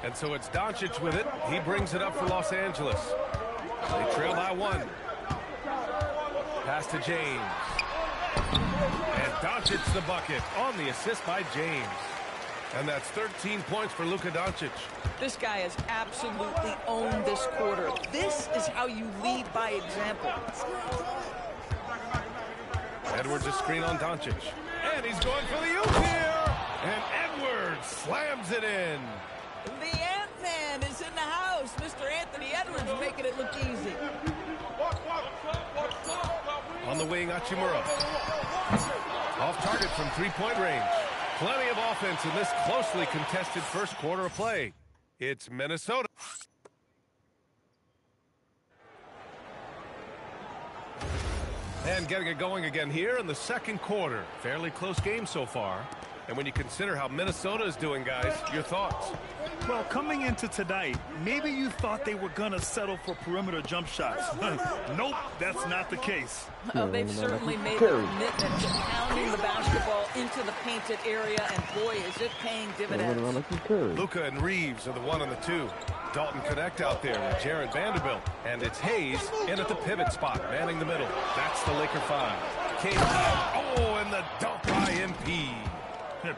[SPEAKER 17] And so it's Doncic with it. He brings it up for Los Angeles. They trail by one. Pass to James. And Doncic the bucket on the assist by James. And that's 13 points for Luka Doncic.
[SPEAKER 19] This guy has absolutely owned this quarter. This is how you lead by example.
[SPEAKER 17] Edwards a screen on Doncic. And he's going for the oop here. And Edwards slams it in.
[SPEAKER 19] The Ant-Man is in the house. Mr. Anthony Edwards making it look easy.
[SPEAKER 17] On the wing, Hachimura. Off target from three-point range. Plenty of offense in this closely contested first quarter of play. It's Minnesota. And getting it going again here in the second quarter. Fairly close game so far. And when you consider how Minnesota is doing, guys, your thoughts?
[SPEAKER 18] Well, coming into tonight, maybe you thought they were going to settle for perimeter jump shots. Nope, that's not the case.
[SPEAKER 19] Oh, they've certainly made the commitment to pounding the basketball into the painted area, and boy, is it paying dividends.
[SPEAKER 17] Luka and Reeves are the 1 and the 2. Dalton Connect out there with Jared Vanderbilt. And it's Hayes in at the pivot spot, manning the middle. That's the Laker 5. KD. Oh, and the dunk by MP.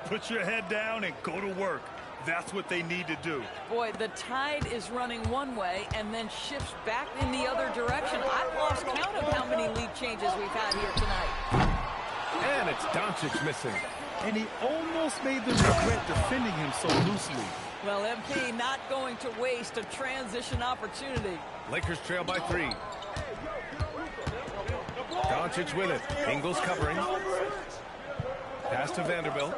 [SPEAKER 18] Put your head down and go to work. That's what they need to do.
[SPEAKER 19] Boy, the tide is running one way and then shifts back in the other direction. I've lost count of how many lead changes we've had here tonight.
[SPEAKER 17] And it's Doncic missing.
[SPEAKER 18] And he almost made them regret defending him so loosely.
[SPEAKER 19] Well, MP not going to waste a transition opportunity.
[SPEAKER 17] Lakers trail by 3. Doncic with it. Ingles covering. Pass to Vanderbilt.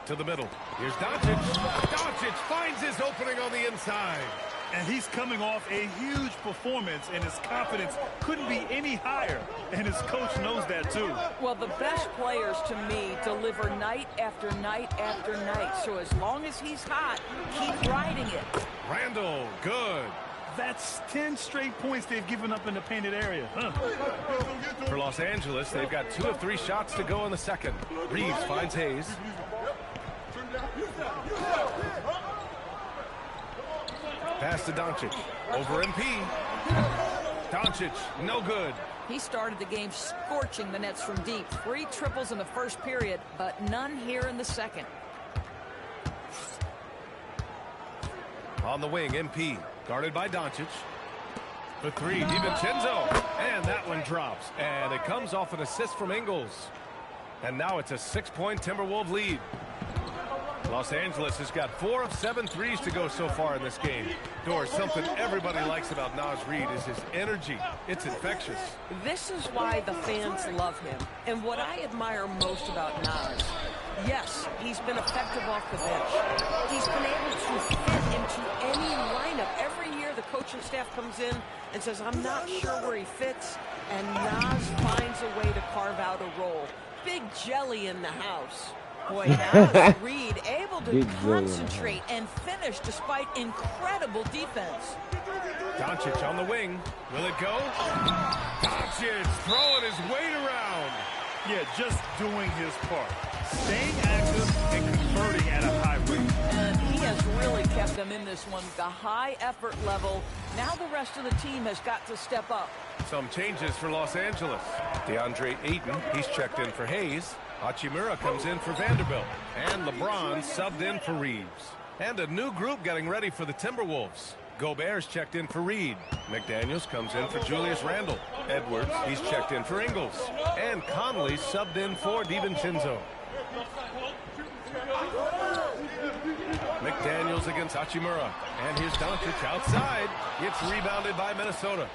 [SPEAKER 17] To the middle. Here's Doncic. Doncic finds his opening on the inside.
[SPEAKER 18] And he's coming off a huge performance, and his confidence couldn't be any higher. And his coach knows that, too.
[SPEAKER 19] Well, the best players, to me, deliver night after night after night. So as long as he's hot, keep riding it.
[SPEAKER 17] Randall, good.
[SPEAKER 18] That's 10 straight points they've given up in the painted area. Huh?
[SPEAKER 17] For Los Angeles, they've got 2 of 3 shots to go in the second. Reeves finds Hayes. Pass to Doncic. Over MP. Doncic, no good.
[SPEAKER 19] He started the game scorching the Nets from deep. 3 triples in the first period, but none here in the second.
[SPEAKER 17] On the wing, MP. Guarded by Doncic. For 3, DiVincenzo. And that one drops. And it comes off an assist from Ingles. And now it's a 6-point Timberwolves lead. Los Angeles has got 4 of 7 threes to go so far in this game. Doris, something everybody likes about Naz Reid is his energy. It's infectious.
[SPEAKER 19] This is why the fans love him. And what I admire most about Naz, yes, he's been effective off the bench. He's been able to fit into any lineup. Every year the coaching staff comes in and says, I'm not sure where he fits, and Naz finds a way to carve out a role. Big jelly in the house. Boy, now is Reid able to concentrate and finish despite incredible defense.
[SPEAKER 17] Doncic on the wing. Will it go? Doncic throwing his weight around.
[SPEAKER 18] Yeah, just doing his part. Staying active and converting at a high rate.
[SPEAKER 19] And he has really kept them in this one. The high effort level. Now the rest of the team has got to step up.
[SPEAKER 17] Some changes for Los Angeles. DeAndre Ayton, he's checked in for Hayes. Hachimura comes in for Vanderbilt. And LeBron subbed in for Reeves. And a new group getting ready for the Timberwolves. Gobert's checked in for Reid. McDaniels comes in for Julius Randle. Edwards, he's checked in for Ingles. And Conley subbed in for DiVincenzo. McDaniels against Hachimura. And here's Doncic outside. It's rebounded by Minnesota.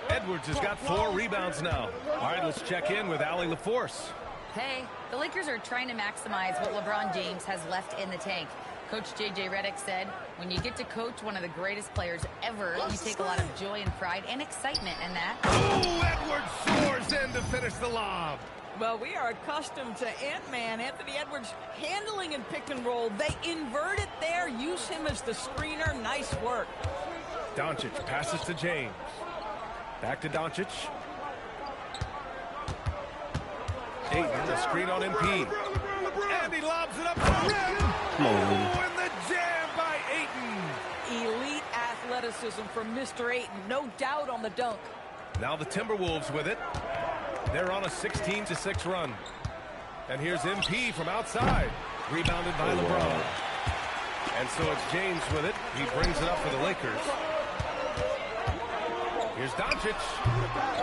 [SPEAKER 17] Edwards has got 4 rebounds now. All right, let's check in with Allie LaForce.
[SPEAKER 3] Hey, the Lakers are trying to maximize what LeBron James has left in the tank. Coach J.J. Redick said, when you get to coach one of the greatest players ever, you take a lot of joy and pride and excitement in that.
[SPEAKER 17] Oh, Edwards soars in to finish the lob.
[SPEAKER 19] Well, we are accustomed to Ant-Man, Anthony Edwards, handling and pick and roll. They invert it there, use him as the screener. Nice work.
[SPEAKER 17] Doncic passes to James. Back to Doncic. Ayton, the screen on MP. And he lobs it up to the rim.
[SPEAKER 15] Come on, Rudy.
[SPEAKER 17] And the jam by Ayton.
[SPEAKER 19] Elite athleticism from Mr. Ayton. No doubt on the dunk.
[SPEAKER 17] Now the Timberwolves with it. They're on a 16-6 run. And here's MP from outside. Rebounded by LeBron. And so it's James with it. He brings it up for the Lakers. Here's Doncic.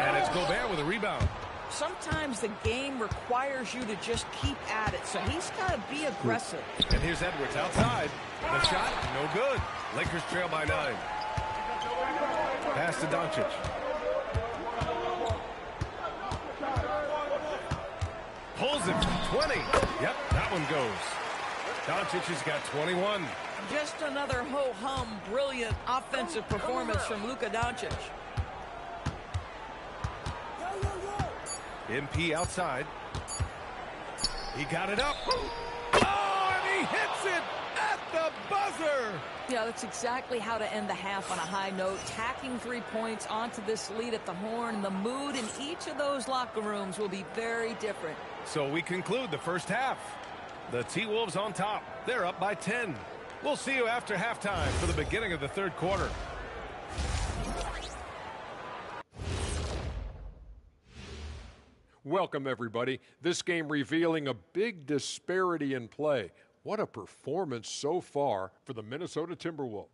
[SPEAKER 17] And it's Gobert with a rebound.
[SPEAKER 19] Sometimes the game requires you to just keep at it, so he's got to be aggressive.
[SPEAKER 17] And here's Edwards outside. The shot, no good. Lakers trail by 9. Pass to Doncic. Pulls it from 20. Yep, that one goes. Doncic has got 21.
[SPEAKER 19] Just another ho-hum, brilliant offensive performance from Luka Doncic.
[SPEAKER 17] MP outside. He got it up. Oh, and he hits it at the buzzer.
[SPEAKER 19] Yeah, that's exactly how to end the half on a high note. Tacking 3 points onto this lead at the horn. And the mood in each of those locker rooms will be very different.
[SPEAKER 17] So we conclude the first half. The T-Wolves on top. They're up by 10. We'll see you after halftime for the beginning of the third quarter.
[SPEAKER 7] Welcome, everybody. This game revealing a big disparity in play. What a performance so far for the Minnesota Timberwolves.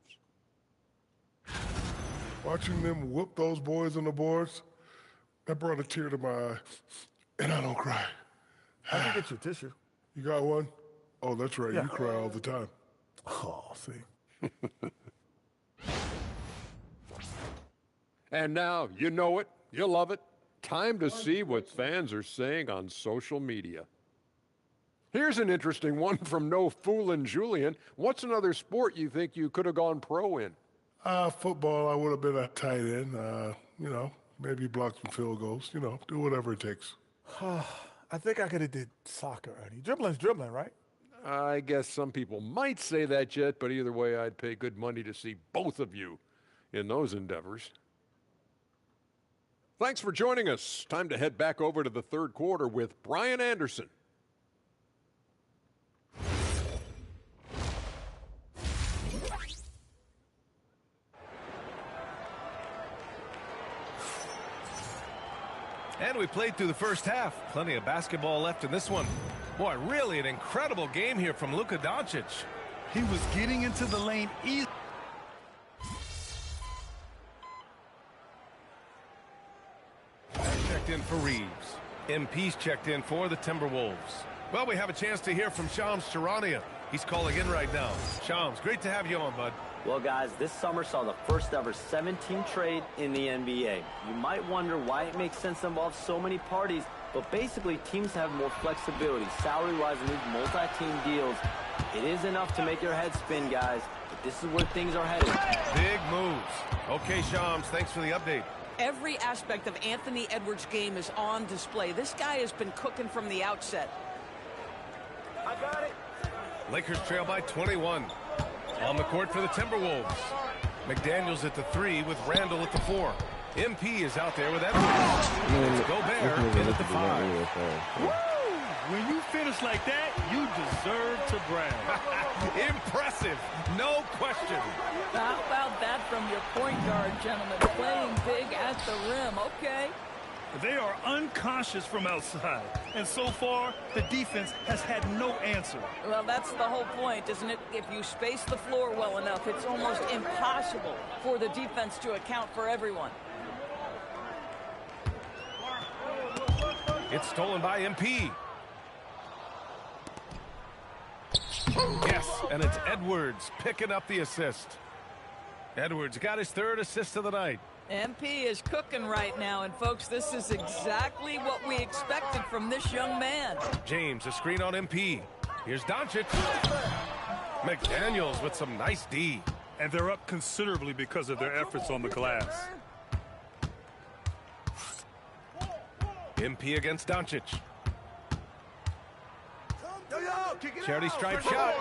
[SPEAKER 9] Watching them whoop those boys on the boards, that brought a tear to my eye. And I don't cry.
[SPEAKER 8] I can get you a tissue.
[SPEAKER 9] You got one? Oh, that's right.
[SPEAKER 8] Yeah.
[SPEAKER 9] You cry all the time.
[SPEAKER 8] Oh, see.
[SPEAKER 7] And now, you know it, you love it. Time to see what fans are saying on social media. Here's an interesting one from No Foolin' Julian. What's another sport you think you could have gone pro in?
[SPEAKER 9] Football, I would have been a tight end. You know, maybe block some field goals. You know, do whatever it takes.
[SPEAKER 8] I think I could have did soccer, Ernie. Dribbling's dribbling, right?
[SPEAKER 7] I guess some people might say that, Jet, but either way, I'd pay good money to see both of you in those endeavors. Thanks for joining us. Time to head back over to the third quarter with Brian Anderson.
[SPEAKER 17] And we played through the first half. Plenty of basketball left in this one. Boy, really an incredible game here from Luka Doncic.
[SPEAKER 18] He was getting into the lane easily.
[SPEAKER 17] Checked in for Reeves. MP's checked in for the Timberwolves. Well, we have a chance to hear from Shams Charania. He's calling in right now. Shams, great to have you on, bud.
[SPEAKER 5] Well, guys, this summer saw the first ever 7-team trade in the NBA. You might wonder why it makes sense to involve so many parties, but basically teams have more flexibility salary-wise in these multi-team deals. It is enough to make your head spin, guys, but this is where things are headed.
[SPEAKER 17] Big moves. Okay, Shams, thanks for the update.
[SPEAKER 19] Every aspect of Anthony Edwards' game is on display. This guy has been cooking from the outset.
[SPEAKER 14] I got it.
[SPEAKER 17] Lakers trail by 21. On the court for the Timberwolves. McDaniels at the 3 with Randall at the 4. MP is out there with Edwards. It's Gobert in at the 5.
[SPEAKER 18] Woo! When you finish like that, you deserve to brag.
[SPEAKER 17] Impressive, no question.
[SPEAKER 20] How about that from your point guard, gentlemen? Playing big at the rim, okay.
[SPEAKER 18] They are unconscious from outside, and so far, the defense has had no answer.
[SPEAKER 20] Well, that's the whole point, isn't it? If you space the floor well enough, it's almost impossible for the defense to account for everyone.
[SPEAKER 17] It's stolen by MP. Yes, and it's Edwards picking up the assist. Edwards got his 3rd assist of the night.
[SPEAKER 20] MP is cooking right now, and folks, this is exactly what we expected from this young man.
[SPEAKER 17] James, a screen on MP. Here's Doncic. McDaniels with some nice D.
[SPEAKER 18] And they're up considerably because of their efforts on the glass.
[SPEAKER 17] MP against Doncic. Charity stripe shot.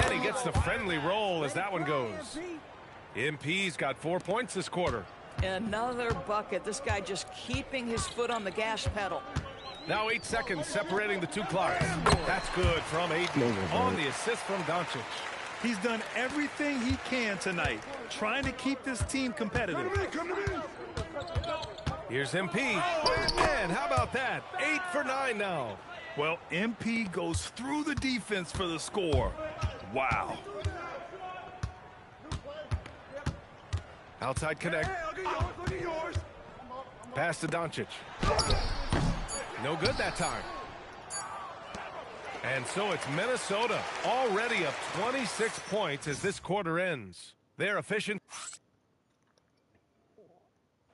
[SPEAKER 17] And he gets the friendly roll as that one goes. MP's got 4 points this quarter.
[SPEAKER 20] Another bucket. This guy just keeping his foot on the gas pedal.
[SPEAKER 17] Now 8 seconds separating the 2 clocks. That's good from Aiden on the assist from Doncic.
[SPEAKER 18] He's done everything he can tonight, trying to keep this team competitive.
[SPEAKER 17] Here's MP. And how about that? 8 for 9 now.
[SPEAKER 18] Well, MP goes through the defense for the score. Wow.
[SPEAKER 17] Outside connect. Pass to Doncic. No good that time. And so it's Minnesota already up 26 points as this quarter ends. They're efficient.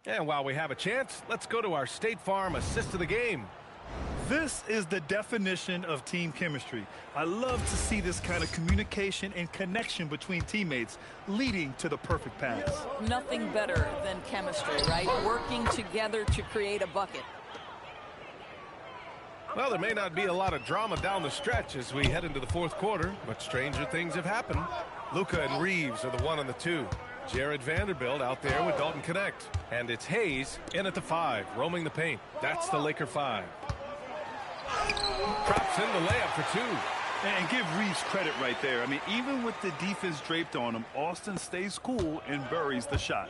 [SPEAKER 17] And while we have a chance, let's go to our State Farm assist of the game.
[SPEAKER 18] This is the definition of team chemistry. I love to see this kind of communication and connection between teammates leading to the perfect pass.
[SPEAKER 20] Nothing better than chemistry, right? Working together to create a bucket.
[SPEAKER 17] Well, there may not be a lot of drama down the stretch as we head into the 4th quarter, but stranger things have happened. Luka and Reeves are the 1 and the 2. Jared Vanderbilt out there with Dalton Connect. And it's Hayes in at the 5, roaming the paint. That's the Laker 5. Drops in the layup for 2.
[SPEAKER 18] And give Reeves credit right there. I mean, even with the defense draped on him, Austin stays cool and buries the shot.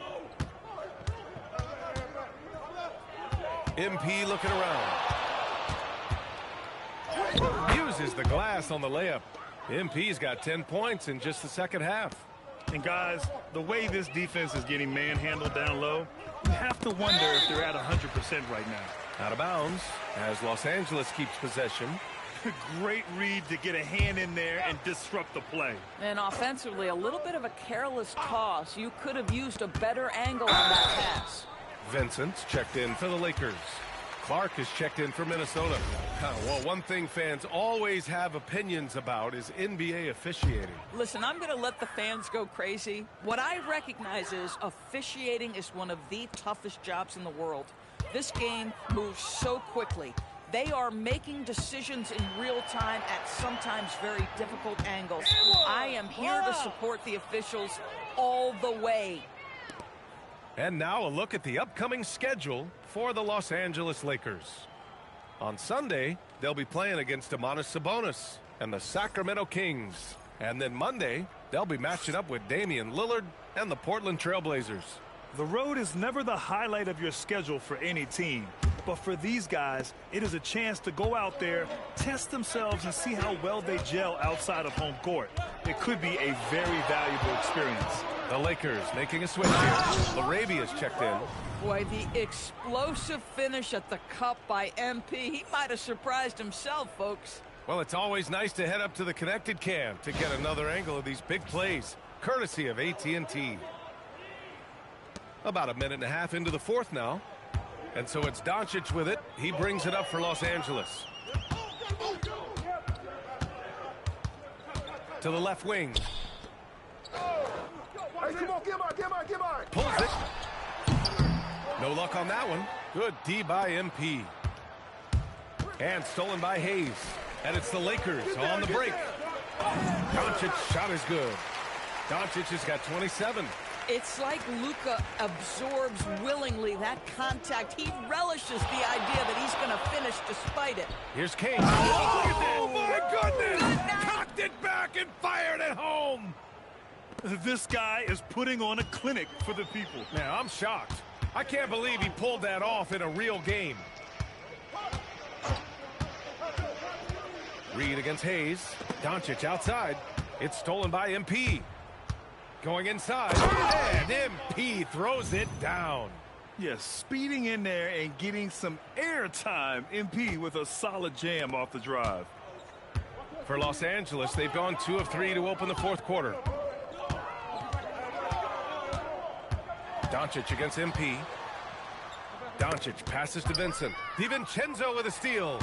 [SPEAKER 17] MP looking around. Uses the glass on the layup. MP's got 10 points in just the second half.
[SPEAKER 18] And guys, the way this defense is getting manhandled down low, you have to wonder if they're at 100% right now.
[SPEAKER 17] Out of bounds as Los Angeles keeps possession.
[SPEAKER 18] Great read to get a hand in there and disrupt the play.
[SPEAKER 20] And offensively, a little bit of a careless toss. You could have used a better angle on that pass.
[SPEAKER 17] Vincent's checked in for the Lakers. Mark is checked in for Minnesota. Well, one thing fans always have opinions about is NBA officiating.
[SPEAKER 20] Listen, I'm going to let the fans go crazy. What I recognize is officiating is one of the toughest jobs in the world. This game moves so quickly. They are making decisions in real time at sometimes very difficult angles. I am here to support the officials all the way.
[SPEAKER 17] And now a look at the upcoming schedule for the Los Angeles Lakers. On Sunday, they'll be playing against Domantas Sabonis and the Sacramento Kings. And then Monday, they'll be matching up with Damian Lillard and the Portland Trailblazers.
[SPEAKER 18] The road is never the highlight of your schedule for any team. But for these guys, it is a chance to go out there, test themselves, and see how well they gel outside of home court. It could be a very valuable experience.
[SPEAKER 17] The Lakers making a switch here. Larabia's checked in.
[SPEAKER 20] Boy, the explosive finish at the cup by MP. He might have surprised himself, folks.
[SPEAKER 17] Well, it's always nice to head up to the connected cam to get another angle of these big plays, courtesy of AT&T. About a minute and a half into the fourth now. And so it's Doncic with it. He brings it up for Los Angeles. To the left wing.
[SPEAKER 14] Hey, come on, get mine.
[SPEAKER 17] Pulls it. No luck on that one. Good D by MP. And stolen by Hayes. And it's the Lakers on the break. Doncic's shot is good. Doncic has got 27.
[SPEAKER 20] It's like Luka absorbs willingly that contact. He relishes the idea that he's going to finish despite it.
[SPEAKER 17] Here's Kane.
[SPEAKER 14] Oh, my goodness!
[SPEAKER 17] Cocked it back and fired it home.
[SPEAKER 18] This guy is putting on a clinic for the people.
[SPEAKER 17] Man, I'm shocked. I can't believe he pulled that off in a real game. Reed against Hayes. Doncic outside. It's stolen by MP. Going inside, and MP throws it down.
[SPEAKER 18] Yes, speeding in there and getting some air time. MP with a solid jam off the drive.
[SPEAKER 17] For Los Angeles, they've gone 2 of 3 to open the fourth quarter. Doncic against MP. Doncic passes to Vincent. DiVincenzo with a steal.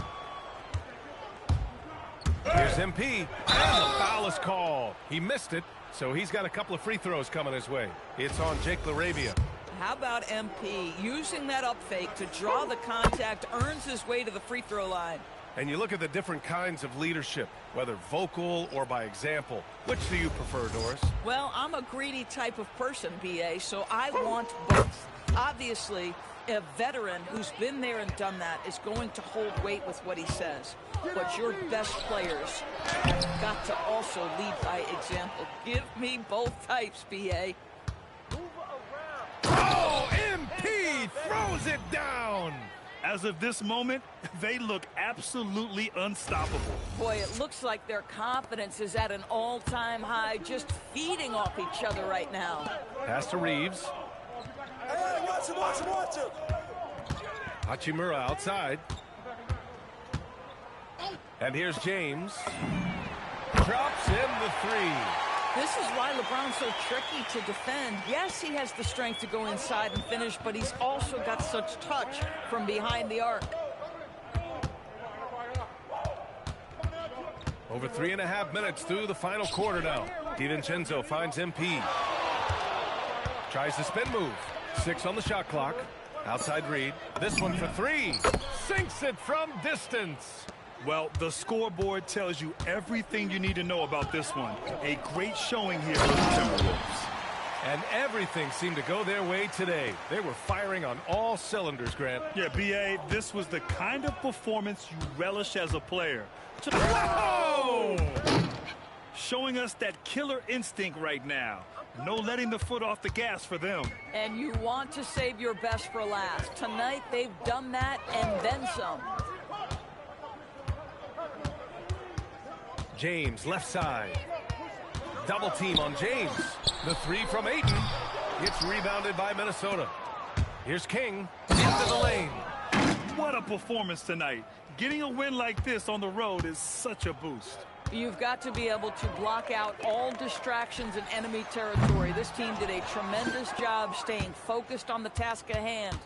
[SPEAKER 17] Here's MP, and the foul is called. He missed it. So he's got a couple of free throws coming his way. It's on Jake LaRavia.
[SPEAKER 20] How about MP using that up fake to draw the contact, earns his way to the free throw line.
[SPEAKER 17] And you look at the different kinds of leadership, whether vocal or by example. Which do you prefer, Doris?
[SPEAKER 20] Well, I'm a greedy type of person, BA, so I want both. Obviously, a veteran who's been there and done that is going to hold weight with what he says. But your best players have got to also lead by example. Give me both types, BA.
[SPEAKER 17] Oh, MP throws it down.
[SPEAKER 18] As of this moment, they look absolutely unstoppable.
[SPEAKER 20] Boy, it looks like their confidence is at an all-time high, just feeding off each other right now.
[SPEAKER 17] Pass to Reeves.
[SPEAKER 14] Hey, watch him.
[SPEAKER 17] Hachimura outside. And here's James. Drops in the three.
[SPEAKER 20] This is why LeBron's so tricky to defend. Yes, he has the strength to go inside and finish, but he's also got such touch from behind the arc.
[SPEAKER 17] Over 3.5 minutes through the final quarter now. DiVincenzo finds MP. Tries the spin move. 6 on the shot clock. Outside Reed. This one for 3. Sinks it from distance.
[SPEAKER 18] Well, the scoreboard tells you everything you need to know about this one. A great showing here for the Timberwolves.
[SPEAKER 17] And everything seemed to go their way today. They were firing on all cylinders, Grant.
[SPEAKER 18] Yeah, B.A., this was the kind of performance you relish as a player.
[SPEAKER 17] Whoa!
[SPEAKER 18] Showing us that killer instinct right now. No letting the foot off the gas for them.
[SPEAKER 20] And you want to save your best for last. Tonight, they've done that and then some.
[SPEAKER 17] James, left side. Double team on James. The 3 from Ayton. It's rebounded by Minnesota. Here's King into the lane.
[SPEAKER 18] What a performance tonight. Getting a win like this on the road is such a boost.
[SPEAKER 20] You've got to be able to block out all distractions in enemy territory. This team did a tremendous job staying focused on the task at hand.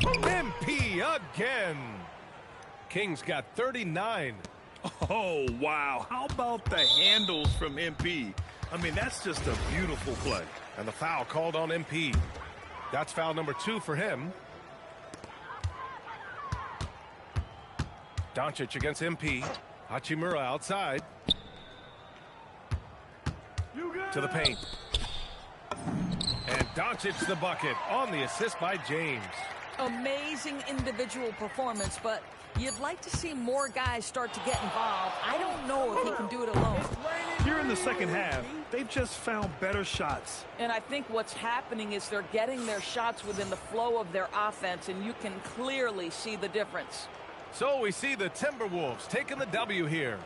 [SPEAKER 17] MP again. Kings got 39.
[SPEAKER 18] Oh, wow. How about the handles from MP? I mean, that's just a beautiful play.
[SPEAKER 17] And the foul called on MP. That's foul number 2 for him. Doncic against MP. Hachimura outside. To the paint. And Doncic the bucket on the assist by James.
[SPEAKER 20] Amazing individual performance, but you'd like to see more guys start to get involved. I don't know if he can do it alone.
[SPEAKER 18] Here in the second half, they've just found better shots.
[SPEAKER 20] And I think what's happening is they're getting their shots within the flow of their offense, and you can clearly see the difference.
[SPEAKER 17] So we see the Timberwolves taking the W here.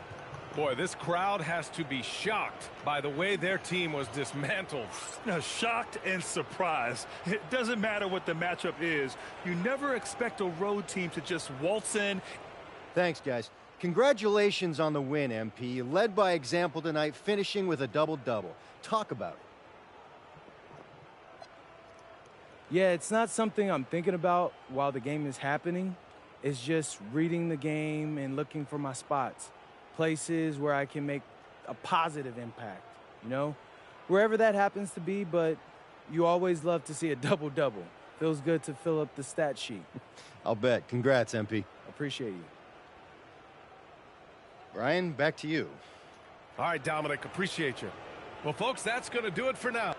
[SPEAKER 17] Boy, this crowd has to be shocked by the way their team was dismantled.
[SPEAKER 18] Now, shocked and surprised. It doesn't matter what the matchup is. You never expect a road team to just waltz in.
[SPEAKER 21] Thanks, guys. Congratulations on the win, MP. You led by example tonight, finishing with a double-double. Talk about it.
[SPEAKER 11] Yeah, it's not something I'm thinking about while the game is happening. It's just reading the game and looking for my spots. Places where I can make a positive impact, you know? Wherever that happens to be, but you always love to see a double-double. Feels good to fill up the stat sheet.
[SPEAKER 21] I'll bet. Congrats, MP.
[SPEAKER 11] Appreciate you.
[SPEAKER 21] Brian, back to you.
[SPEAKER 17] All right, Dominic, appreciate you. Well, folks, that's going to do it for now.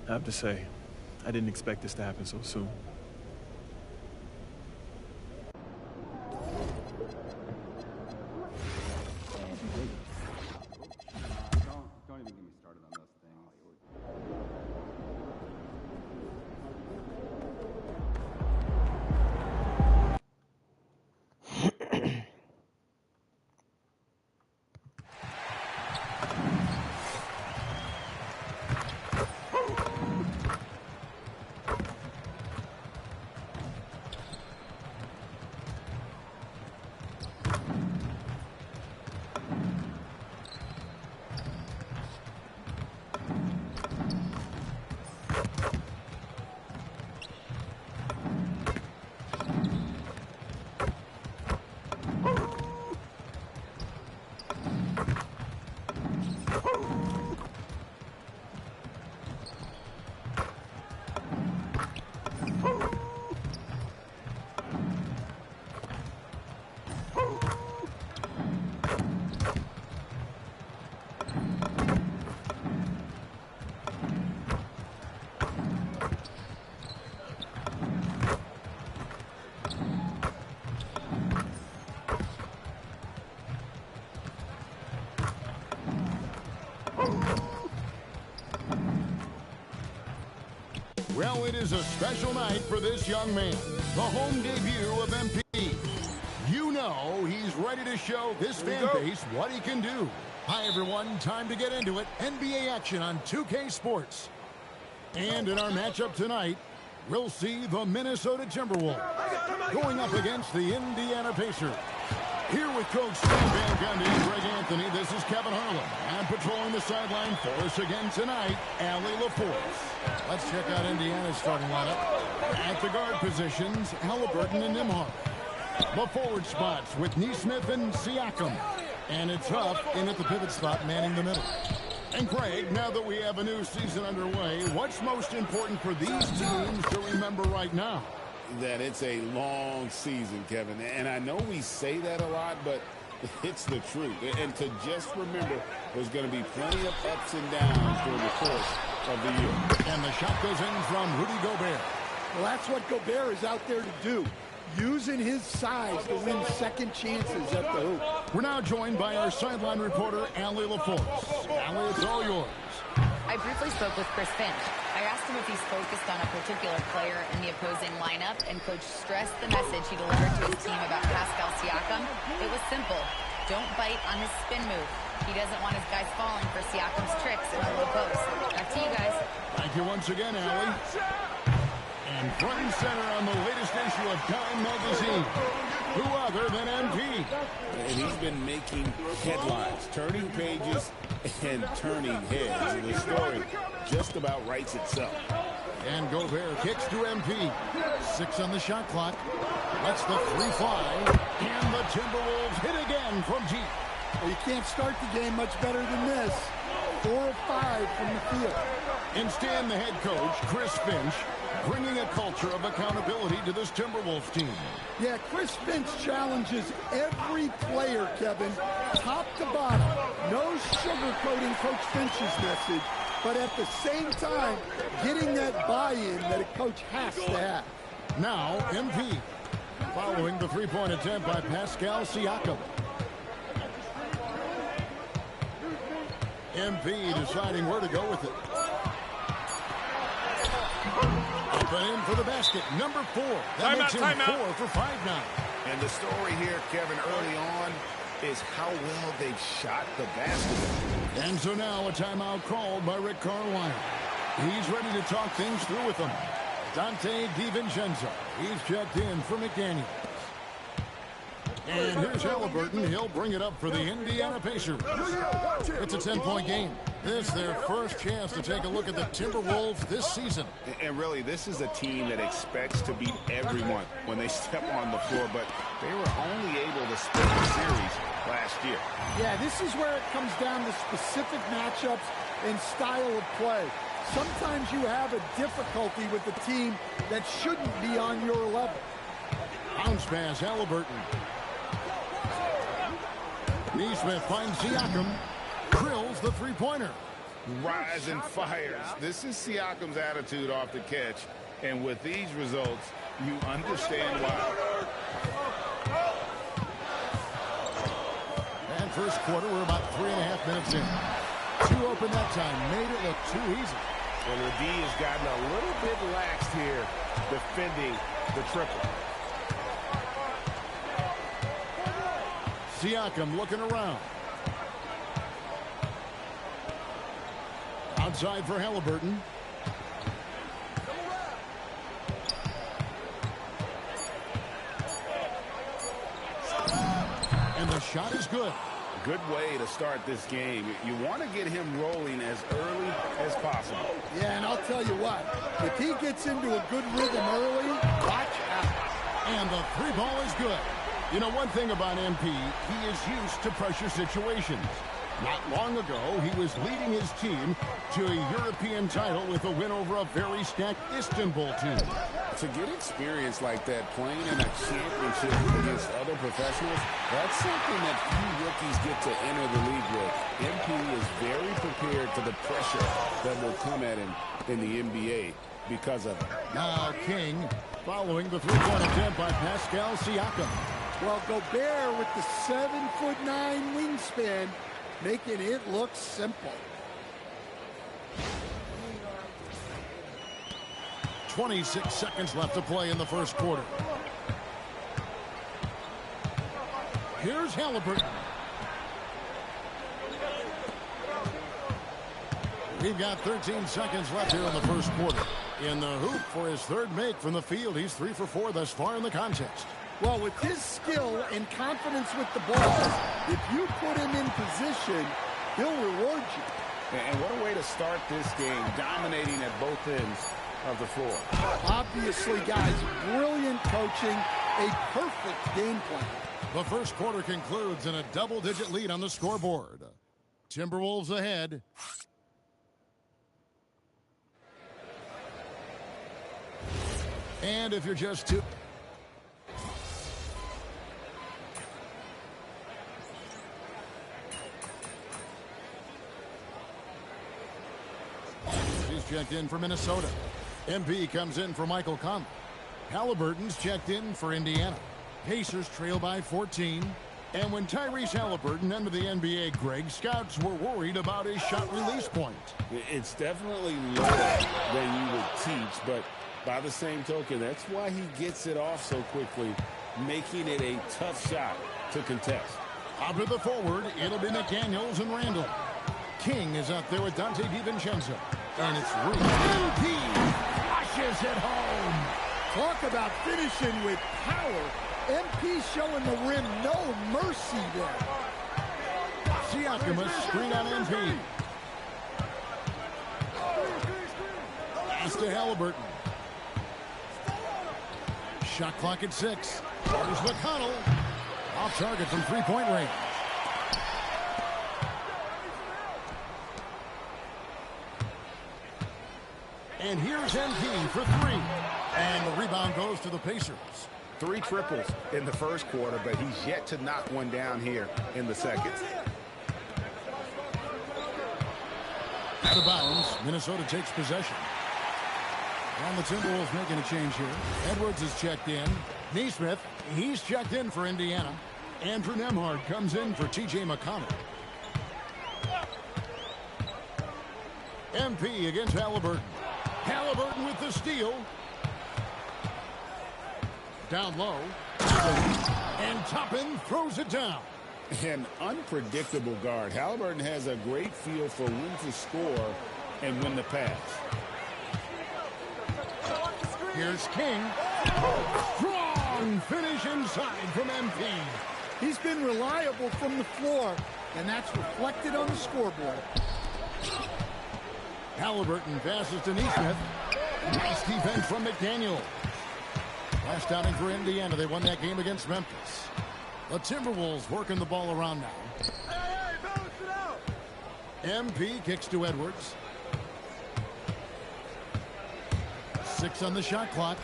[SPEAKER 22] I have to say, I didn't expect this to happen so soon.
[SPEAKER 16] Don't even get me started on those things.
[SPEAKER 1] Well, it is a special night for this young man. The home debut of MP. know he's ready to show this fan base what he can do. Hi, everyone. Time to get into it. NBA action on 2K Sports. And in our matchup tonight, we'll see the Minnesota Timberwolves going up against the Indiana Pacers. Here with Coach Stan Van Gundy and Greg Anthony, this is Kevin Harlan. And patrolling the sideline for us again tonight, Allie LaForce. Let's check out Indiana's starting lineup. At the guard positions, Halliburton and Nembhard. The forward spots with Nesmith and Siakam. And it's Huff in at the pivot spot, manning the middle. And Greg, now that we have a new season underway, what's most important for these teams to remember right now?
[SPEAKER 4] That it's a long season, Kevin. And I know we say that a lot, but it's the truth. And to just remember, there's going to be plenty of ups and downs during the course of the year.
[SPEAKER 1] And the shot goes in from Rudy Gobert.
[SPEAKER 2] Well, that's what Gobert is out there to do, using his size to win second chances at the hoop.
[SPEAKER 1] We're now joined by our sideline reporter, Allie LaForce. Allie, it's all yours.
[SPEAKER 3] I briefly spoke with Chris Finch. I asked him if he's focused on a particular player in the opposing lineup, and Coach stressed the message he delivered to his team about Pascal Siakam. It was simple. Don't bite on his spin move. He doesn't want his guys falling for Siakam's tricks in the low post. Back to you guys.
[SPEAKER 1] Thank you once again, Allie. And front and center on the latest issue of Time Magazine, who other than MP?
[SPEAKER 4] And he's been making headlines, turning pages and turning heads. The story just about writes itself.
[SPEAKER 1] And Gobert kicks to MP. 6 on the shot clock. Lets the 3 fly. And the Timberwolves hit again from deep.
[SPEAKER 2] Well, you can't start the game much better than this. 4 of 5 from the field.
[SPEAKER 1] And Stan, the head coach, Chris Finch, bringing a culture of accountability to this Timberwolves team.
[SPEAKER 2] Yeah, Chris Finch challenges every player, Kevin, top to bottom. No sugarcoating Coach Finch's message, but at the same time, getting that buy-in that a coach has to have.
[SPEAKER 1] Now, MP, following the three-point attempt by Pascal Siakam. MP deciding where to go with it. Up and in for the basket, number 4. That makes him 4 for 5 now.
[SPEAKER 4] And the story here, Kevin, early on is how well they've shot the basketball.
[SPEAKER 1] And so now a timeout called by Rick Carlisle. He's ready to talk things through with them. Dante DiVincenzo, he's checked in for McDaniels. And here's Halliburton. He'll bring it up for the Indiana Pacers. It's a 10-point game. This is their first chance to take a look at the Timberwolves this season.
[SPEAKER 4] And really, this is a team that expects to beat everyone when they step on the floor, but they were only able to split the series last year.
[SPEAKER 2] Yeah, this is where it comes down to specific matchups and style of play. Sometimes you have a difficulty with a team that shouldn't be on your level.
[SPEAKER 1] Bounce pass, Halliburton. Nesmith finds Siakam. Drills the three-pointer.
[SPEAKER 4] Rise and fires. This is Siakam's attitude off the catch. And with these results, you understand why.
[SPEAKER 1] And first quarter, we're about 3.5 minutes in. 2 open that time. Made it look too easy.
[SPEAKER 4] And the D has gotten a little bit laxed here defending the triple.
[SPEAKER 1] Siakam looking around. Outside for Halliburton. And the shot is good.
[SPEAKER 4] Good way to start this game. You want to get him rolling as early as possible.
[SPEAKER 2] Yeah, and I'll tell you what, if he gets into a good rhythm early, watch out.
[SPEAKER 1] And the 3-ball is good. You know, one thing about MP, he is used to pressure situations. Not long ago, he was leading his team to a European title with a win over a very stacked Istanbul team.
[SPEAKER 4] To get experience like that, playing in a championship against other professionals, that's something that few rookies get to enter the league with. MP is very prepared for the pressure that will come at him in the NBA because of it.
[SPEAKER 1] Now King following the 3-point attempt by Pascal Siakam.
[SPEAKER 2] Well, Gobert with the 7'9" wingspan, making it look simple.
[SPEAKER 1] 26 seconds left to play in the first quarter. Here's Halliburton. We've got 13 seconds left here in the first quarter. In the hoop for his third make from the field. He's 3 for 4 thus far in the contest.
[SPEAKER 2] Well, with his skill and confidence with the ball, if you put him in position, he'll reward you.
[SPEAKER 4] And what a way to start this game, dominating at both ends of the floor.
[SPEAKER 2] Obviously, guys, brilliant coaching, a perfect game plan.
[SPEAKER 1] The first quarter concludes in a double-digit lead on the scoreboard. Timberwolves ahead. And if you're just two... He's checked in for Minnesota. MP comes in for Michael Conley. Halliburton's checked in for Indiana. Pacers trail by 14. And when Tyrese Halliburton entered the NBA, Greg, scouts were worried about his shot release point.
[SPEAKER 4] It's definitely lower than you would teach, but by the same token, that's why he gets it off so quickly, making it a tough shot to contest.
[SPEAKER 1] Up to the forward, it'll be McDaniels and Randall. King is up there with Dante DiVincenzo. And it's MP flushes it home.
[SPEAKER 2] Talk about finishing with power. MP showing the rim no mercy there.
[SPEAKER 1] Siakam a screen on MP. Pass to Halliburton. Shot clock at 6. There's McConnell. Off target from three-point range. And here's MP for 3. And the rebound goes to the Pacers.
[SPEAKER 4] 3 triples in the first quarter, but he's yet to knock one down here in the second.
[SPEAKER 1] Out of bounds, Minnesota takes possession. And the Timberwolves making a change here. Edwards is checked in. Nesmith, he's checked in for Indiana. Andrew Nembhard comes in for T.J. McConnell. MP against Halliburton. Halliburton with the steal. Down low. And Toppin throws it down.
[SPEAKER 4] An unpredictable guard. Halliburton has a great feel for when to score and when to pass.
[SPEAKER 1] Here's King. Strong finish inside from MP.
[SPEAKER 2] He's been reliable from the floor, and that's reflected on the scoreboard.
[SPEAKER 1] Halliburton passes to Nesmith. Nice defense from McDaniel. Last outing for Indiana. They won that game against Memphis. The Timberwolves working the ball around now. MP kicks to Edwards. 6 on the shot clock.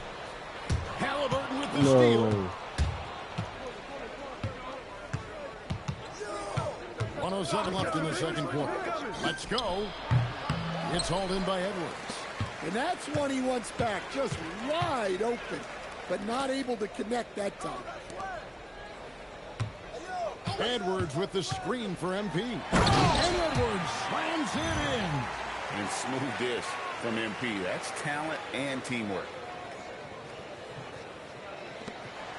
[SPEAKER 1] Halliburton with the steal. 1:07 left in the second quarter. Let's go. It's hauled in by Edwards.
[SPEAKER 2] And that's one he wants back, just wide open, but not able to connect that time.
[SPEAKER 1] Edwards with the screen for MP. And Edwards slams it in.
[SPEAKER 4] And smooth dish from MP. That's talent and teamwork.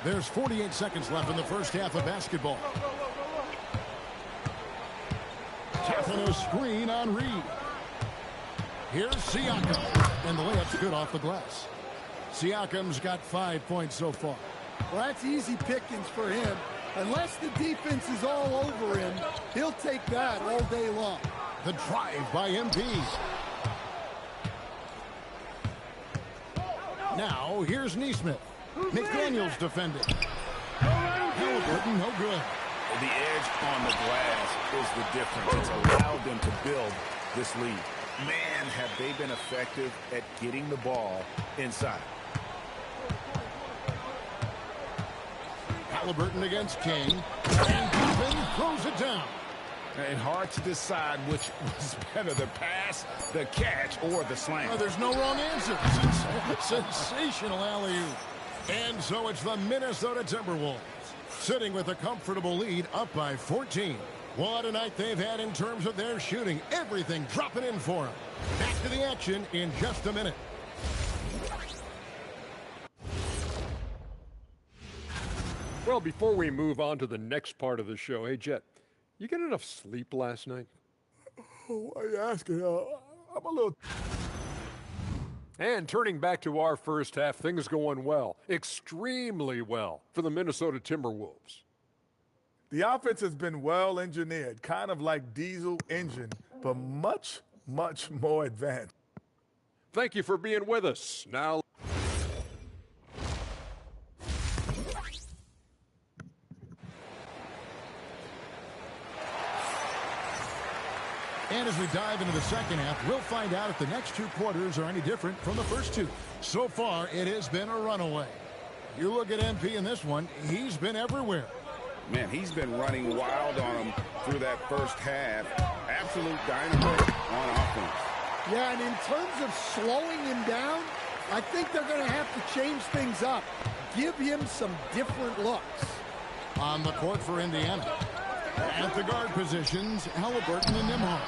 [SPEAKER 1] There's 48 seconds left in the first half of basketball. Tapping a screen on Reed. Here's Siakam. And the layup's good off the glass. Siakam's got 5 points so far.
[SPEAKER 2] Well, that's easy pickings for him. Unless the defense is all over him, he'll take that all day long.
[SPEAKER 1] The drive by MP. Now, here's Nesmith. McDaniels defending. Halliburton, no good.
[SPEAKER 4] The edge on the glass is the difference. It's allowed them to build this lead. Man, have they been effective at getting the ball inside.
[SPEAKER 1] Halliburton against King. And Toppin throws it down.
[SPEAKER 4] And hard to decide which was better, the pass, the catch, or the slam.
[SPEAKER 1] Oh, there's no wrong answer. Sensational alley-oop. And so it's the Minnesota Timberwolves sitting with a comfortable lead up by 14. What a night they've had in terms of their shooting. Everything dropping in for them. Back to the action in just a minute.
[SPEAKER 7] Well, before we move on to the next part of the show, hey, Jet, you get enough sleep last night?
[SPEAKER 8] Oh, why are you asking? I'm a little...
[SPEAKER 7] And turning back to our first half, things going well, extremely well for the Minnesota Timberwolves.
[SPEAKER 8] The offense has been well engineered, kind of like diesel engine, but much, much more advanced.
[SPEAKER 7] Thank you for being with us. Now,
[SPEAKER 1] and as we dive into the second half, we'll find out if the next two quarters are any different from the first two. So far, it has been a runaway. You look at MP in this one, he's been everywhere.
[SPEAKER 4] Man, he's been running wild on him through that first half. Absolute dynamite on offense.
[SPEAKER 2] Yeah, and in terms of slowing him down, I think they're going to have to change things up. Give him some different looks.
[SPEAKER 1] On the court for Indiana. At the guard positions, Halliburton and Nembhard.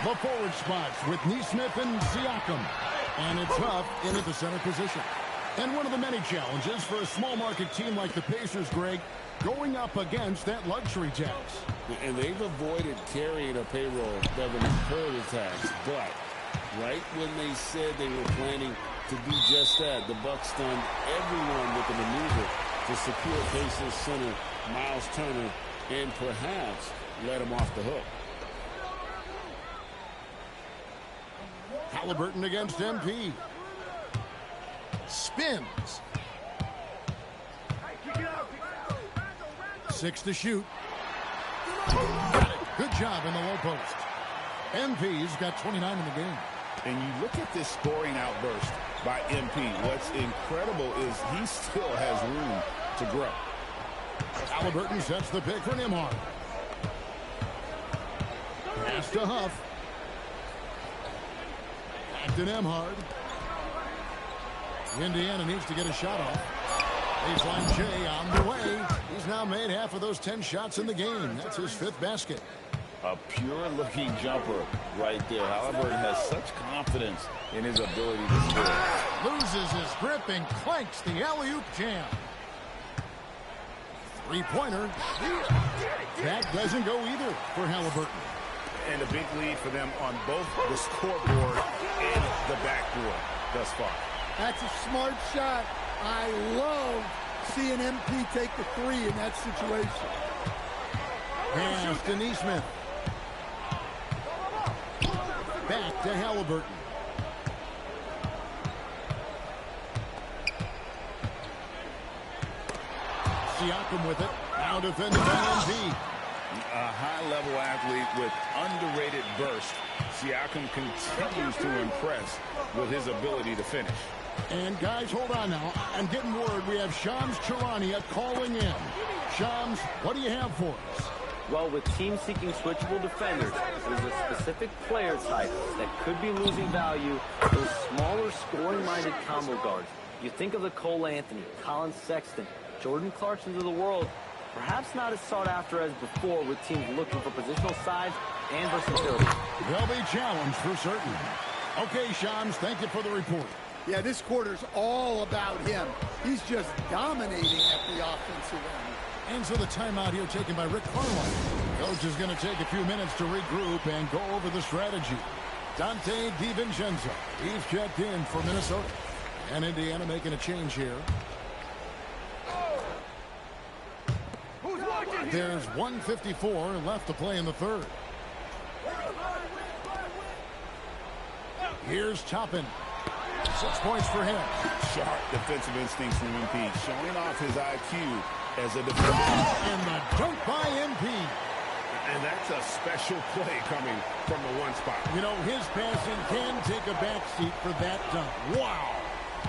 [SPEAKER 1] The forward spots with Nesmith and Siakam. And it's Huff in at the center position. And one of the many challenges for a small market team like the Pacers, Greg, going up against that luxury tax.
[SPEAKER 4] And they've avoided carrying a payroll Beverly Curry tax. But right when they said they were planning to do just that, the Bucks stunned everyone with a maneuver to secure Pacers center Miles Turner and perhaps let him off the hook.
[SPEAKER 1] Halliburton against MP. Spins. 6 to shoot. Got it. Good job in the low post. MP's got 29 in the game.
[SPEAKER 4] And you look at this scoring outburst by MP. What's incredible is he still has room to grow.
[SPEAKER 1] Halliburton sets the pick for Nembhard. Pass to Huff. Back to Nembhard. Indiana needs to get a shot off. Baseline Jay on the way. He's now made half of those 10 shots in the game. That's his 5th basket.
[SPEAKER 4] A pure-looking jumper right there. Halliburton has such confidence in his ability to score.
[SPEAKER 1] Loses his grip and clanks the alley-oop jam. Three-pointer. That doesn't go either for Halliburton.
[SPEAKER 4] And a big lead for them on both the scoreboard and the backboard thus far.
[SPEAKER 2] That's a smart shot. I love seeing MP take the 3 in that situation.
[SPEAKER 1] Pass to Nesmith. Back to Halliburton. Siakam with it. Now defended by MP.
[SPEAKER 4] A high-level athlete with underrated burst. Siakam continues to impress with his ability to finish.
[SPEAKER 1] And guys, hold on now. I'm getting word we have Shams Charania calling in. Shams, what do you have for us?
[SPEAKER 5] Well, with teams seeking switchable defenders, there's a specific player type that could be losing value. Those smaller, scoring-minded combo guards. You think of the Cole Anthony, Colin Sexton, Jordan Clarksons of the world. Perhaps not as sought after as before with teams looking for positional size and versatility.
[SPEAKER 1] They'll be challenged for certain. Okay, Shams, thank you for the report.
[SPEAKER 2] Yeah, this quarter's all about him. He's just dominating at the offensive end.
[SPEAKER 1] And so the timeout here taken by Rick Carlisle. Coach is going to take a few minutes to regroup and go over the strategy. Dante DiVincenzo, he's checked in for Minnesota. And Indiana making a change here. There's 1:54 left to play in the third. Here's Toppin. 6 points for him.
[SPEAKER 4] Sharp defensive instincts from MP, showing off his IQ as a defender.
[SPEAKER 1] And the dunk by MP.
[SPEAKER 4] And that's a special play coming from the one spot.
[SPEAKER 1] You know, his passing can take a backseat for that dunk. Wow.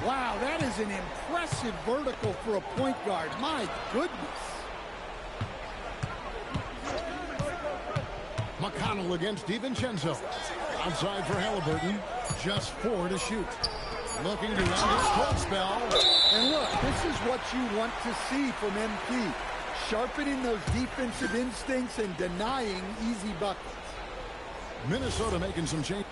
[SPEAKER 2] Wow, that is an impressive vertical for a point guard. My goodness.
[SPEAKER 1] McConnell against DiVincenzo. Outside for Halliburton. Just 4 to shoot. Looking to end his cold spell.
[SPEAKER 2] And look, this is what you want to see from MP. Sharpening those defensive instincts and denying easy buckets.
[SPEAKER 1] Minnesota making some change.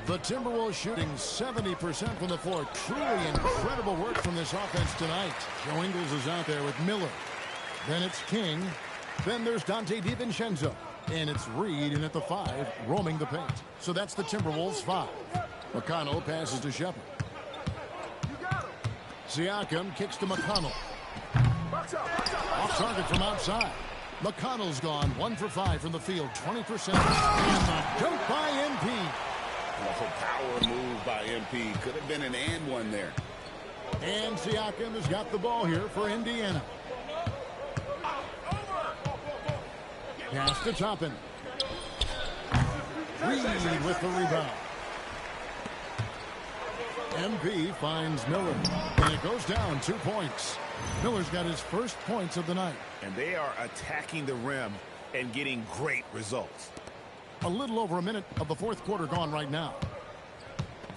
[SPEAKER 1] The Timberwolves shooting 70% from the floor. Truly incredible work from this offense tonight. Joe Ingles is out there with Miller. Then it's King. Then there's Dante DiVincenzo. And it's Reed in at the 5, roaming the paint. So that's the Timberwolves 5. McConnell passes to Shepard. Siakam kicks to McConnell. Off target from outside. McConnell's gone 1 for 5 from the field, 20%. And the dunk by MP.
[SPEAKER 4] A power move by MP. Could have been an and one there.
[SPEAKER 1] And Siakam has got the ball here for Indiana. Pass to Toppin. Reed with the rebound. MP finds Miller, and it goes down 2 points. Miller's got his first points of the night.
[SPEAKER 4] And they are attacking the rim and getting great results.
[SPEAKER 1] A little over a minute of the fourth quarter gone right now.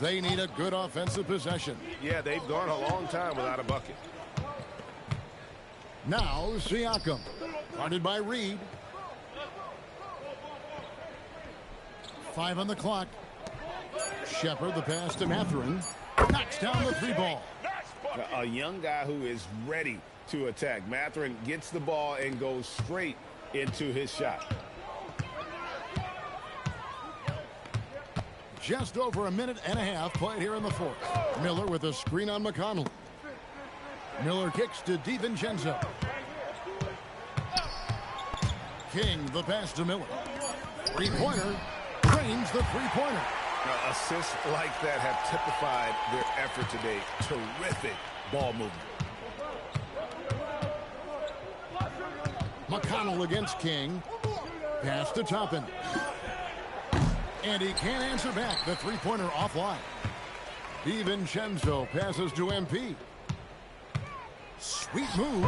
[SPEAKER 1] They need a good offensive possession.
[SPEAKER 17] Yeah, they've gone a long time without a bucket.
[SPEAKER 1] Now Siakam, guarded by Reed. 5 on the clock. Shepard, the pass to Mathurin. Knocks down the 3 ball.
[SPEAKER 4] A young guy who is ready to attack. Mathurin gets the ball and goes straight into his shot.
[SPEAKER 1] Just over a minute and a half played here in the fourth. Miller with a screen on McConnell. Miller kicks to DiVincenzo. King, the pass to Miller. Three-pointer. Drains the three-pointer.
[SPEAKER 4] Assists like that have typified their effort today. Terrific ball movement.
[SPEAKER 1] McConnell against King. Pass to Toppin. And he can't answer back. The three-pointer offline. DiVincenzo passes to MP. Sweet move.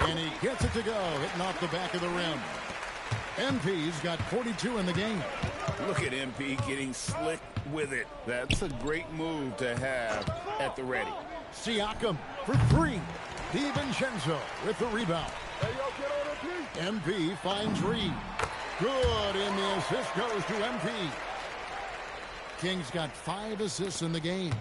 [SPEAKER 1] And he gets it to go. Hitting off the back of the rim. MP's got 42 in the game.
[SPEAKER 4] Look at MP getting slick with it. That's a great move to have at the ready.
[SPEAKER 1] Siakam for 3. DiVincenzo with the rebound. MP finds Reed. Good, and the assist goes to MP. King's got 5 assists in the game.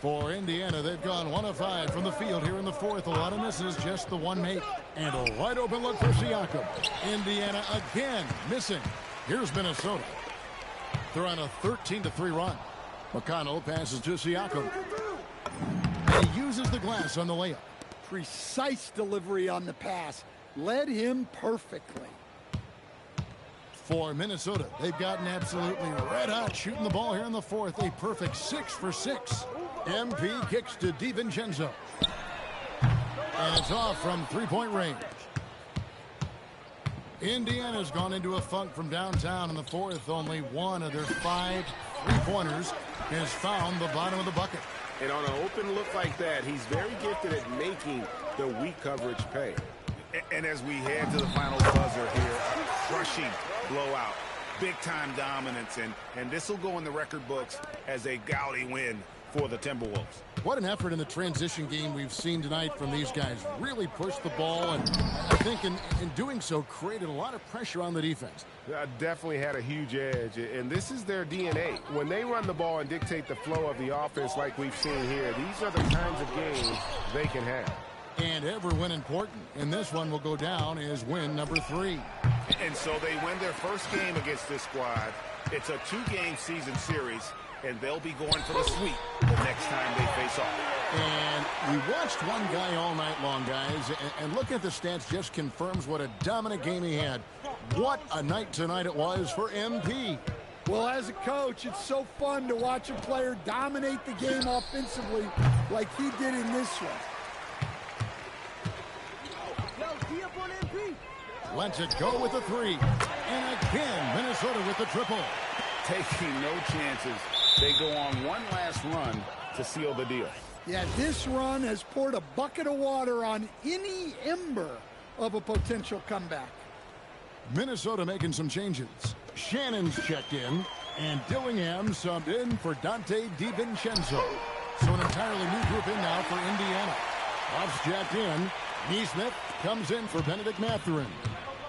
[SPEAKER 1] For Indiana, they've gone 1 of 5 from the field here in the fourth. A lot of misses, just the 1 make. And a wide open look for Siakam. Indiana again missing. Here's Minnesota. They're on a 13-3 run. McConnell passes to Siakam. He uses the glass on the layup.
[SPEAKER 2] Precise delivery on the pass. Led him perfectly.
[SPEAKER 1] For Minnesota, they've gotten absolutely red hot shooting the ball here in the fourth. A perfect 6 for 6. MP kicks to DiVincenzo. And it's off from three-point range. Indiana's gone into a funk from downtown in the fourth. Only 1 of their 5 three-pointers has found the bottom of the bucket.
[SPEAKER 17] And on an open look like that, he's very gifted at making the weak coverage pay.
[SPEAKER 4] And as we head to the final buzzer here, crushing blowout, big-time dominance, and this will go in the record books as a gaudy win for the Timberwolves.
[SPEAKER 1] What an effort in the transition game we've seen tonight from these guys. Really pushed the ball, and I think in doing so created a lot of pressure on the defense.
[SPEAKER 17] Definitely had a huge edge, and this is their DNA. When they run the ball and dictate the flow of the offense like we've seen here, these are the kinds of games they can have.
[SPEAKER 1] And every win important, and this one will go down as win number 3.
[SPEAKER 4] And so they win their first game against this squad. It's a 2-game season series, and they'll be going for the sweep the next time they face off.
[SPEAKER 1] And we watched one guy all night long, guys, and look at the stats just confirms what a dominant game he had. What a night tonight it was for MP.
[SPEAKER 2] Well, as a coach, it's so fun to watch a player dominate the game offensively like he did in this one.
[SPEAKER 1] Lets it go with the 3. And again, Minnesota with the triple.
[SPEAKER 4] Taking no chances. They go on one last run to seal the deal.
[SPEAKER 2] Yeah, this run has poured a bucket of water on any ember of a potential comeback.
[SPEAKER 1] Minnesota making some changes. Shannon's checked in, and Dillingham subbed in for Dante DiVincenzo. So an entirely new group in now for Indiana. Off's checked in. Neesmith comes in for Benedict Mathurin.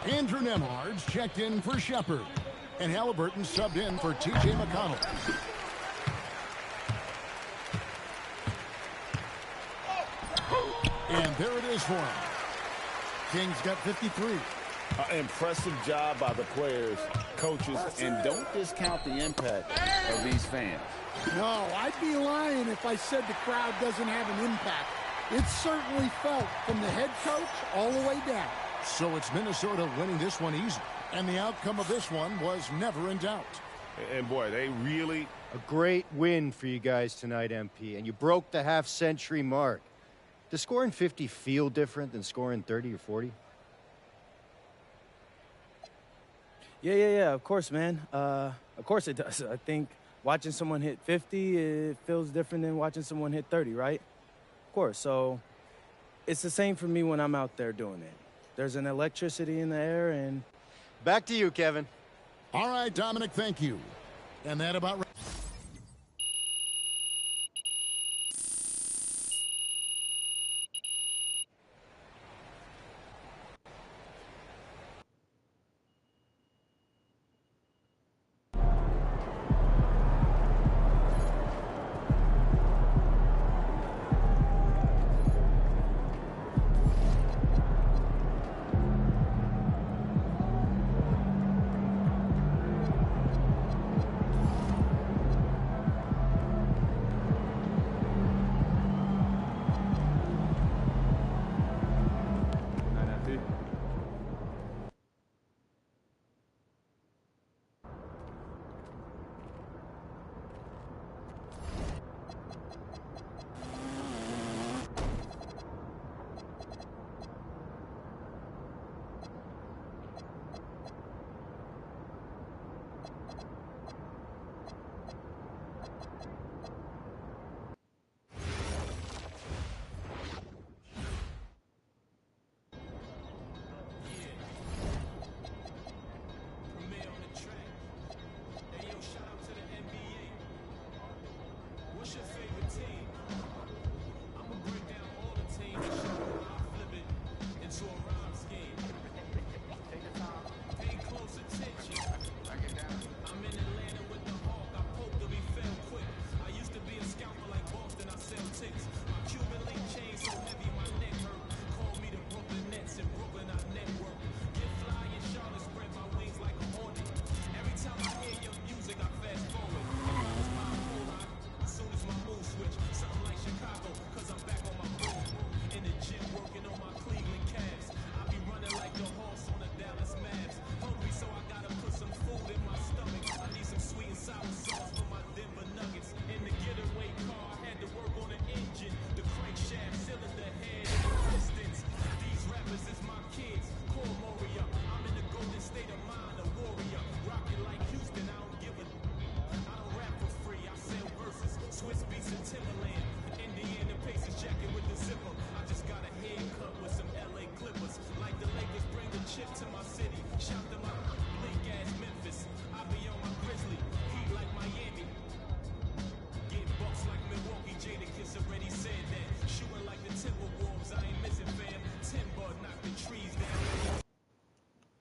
[SPEAKER 1] Andrew Nembhard's checked in for Shepard. And Halliburton subbed in for T.J. McConnell. And there it is for him. Kings got 53.
[SPEAKER 4] Impressive job by the players, coaches, and don't discount the impact of these fans.
[SPEAKER 2] No, I'd be lying if I said the crowd doesn't have an impact. It's certainly felt from the head coach all the way down.
[SPEAKER 1] So it's Minnesota winning this one easy. And the outcome of this one was never in doubt.
[SPEAKER 4] And boy, they really...
[SPEAKER 21] A great win for you guys tonight, MP, and you broke the half-century mark. Does scoring 50 feel different than scoring 30 or 40?
[SPEAKER 11] Yeah, of course, man. Of course it does. I think watching someone hit 50, it feels different than watching someone hit 30, right? Of course. So it's the same for me when I'm out there doing it. There's an electricity in the air, and...
[SPEAKER 21] Back to you, Kevin.
[SPEAKER 1] All right, Dominic, thank you. And that about...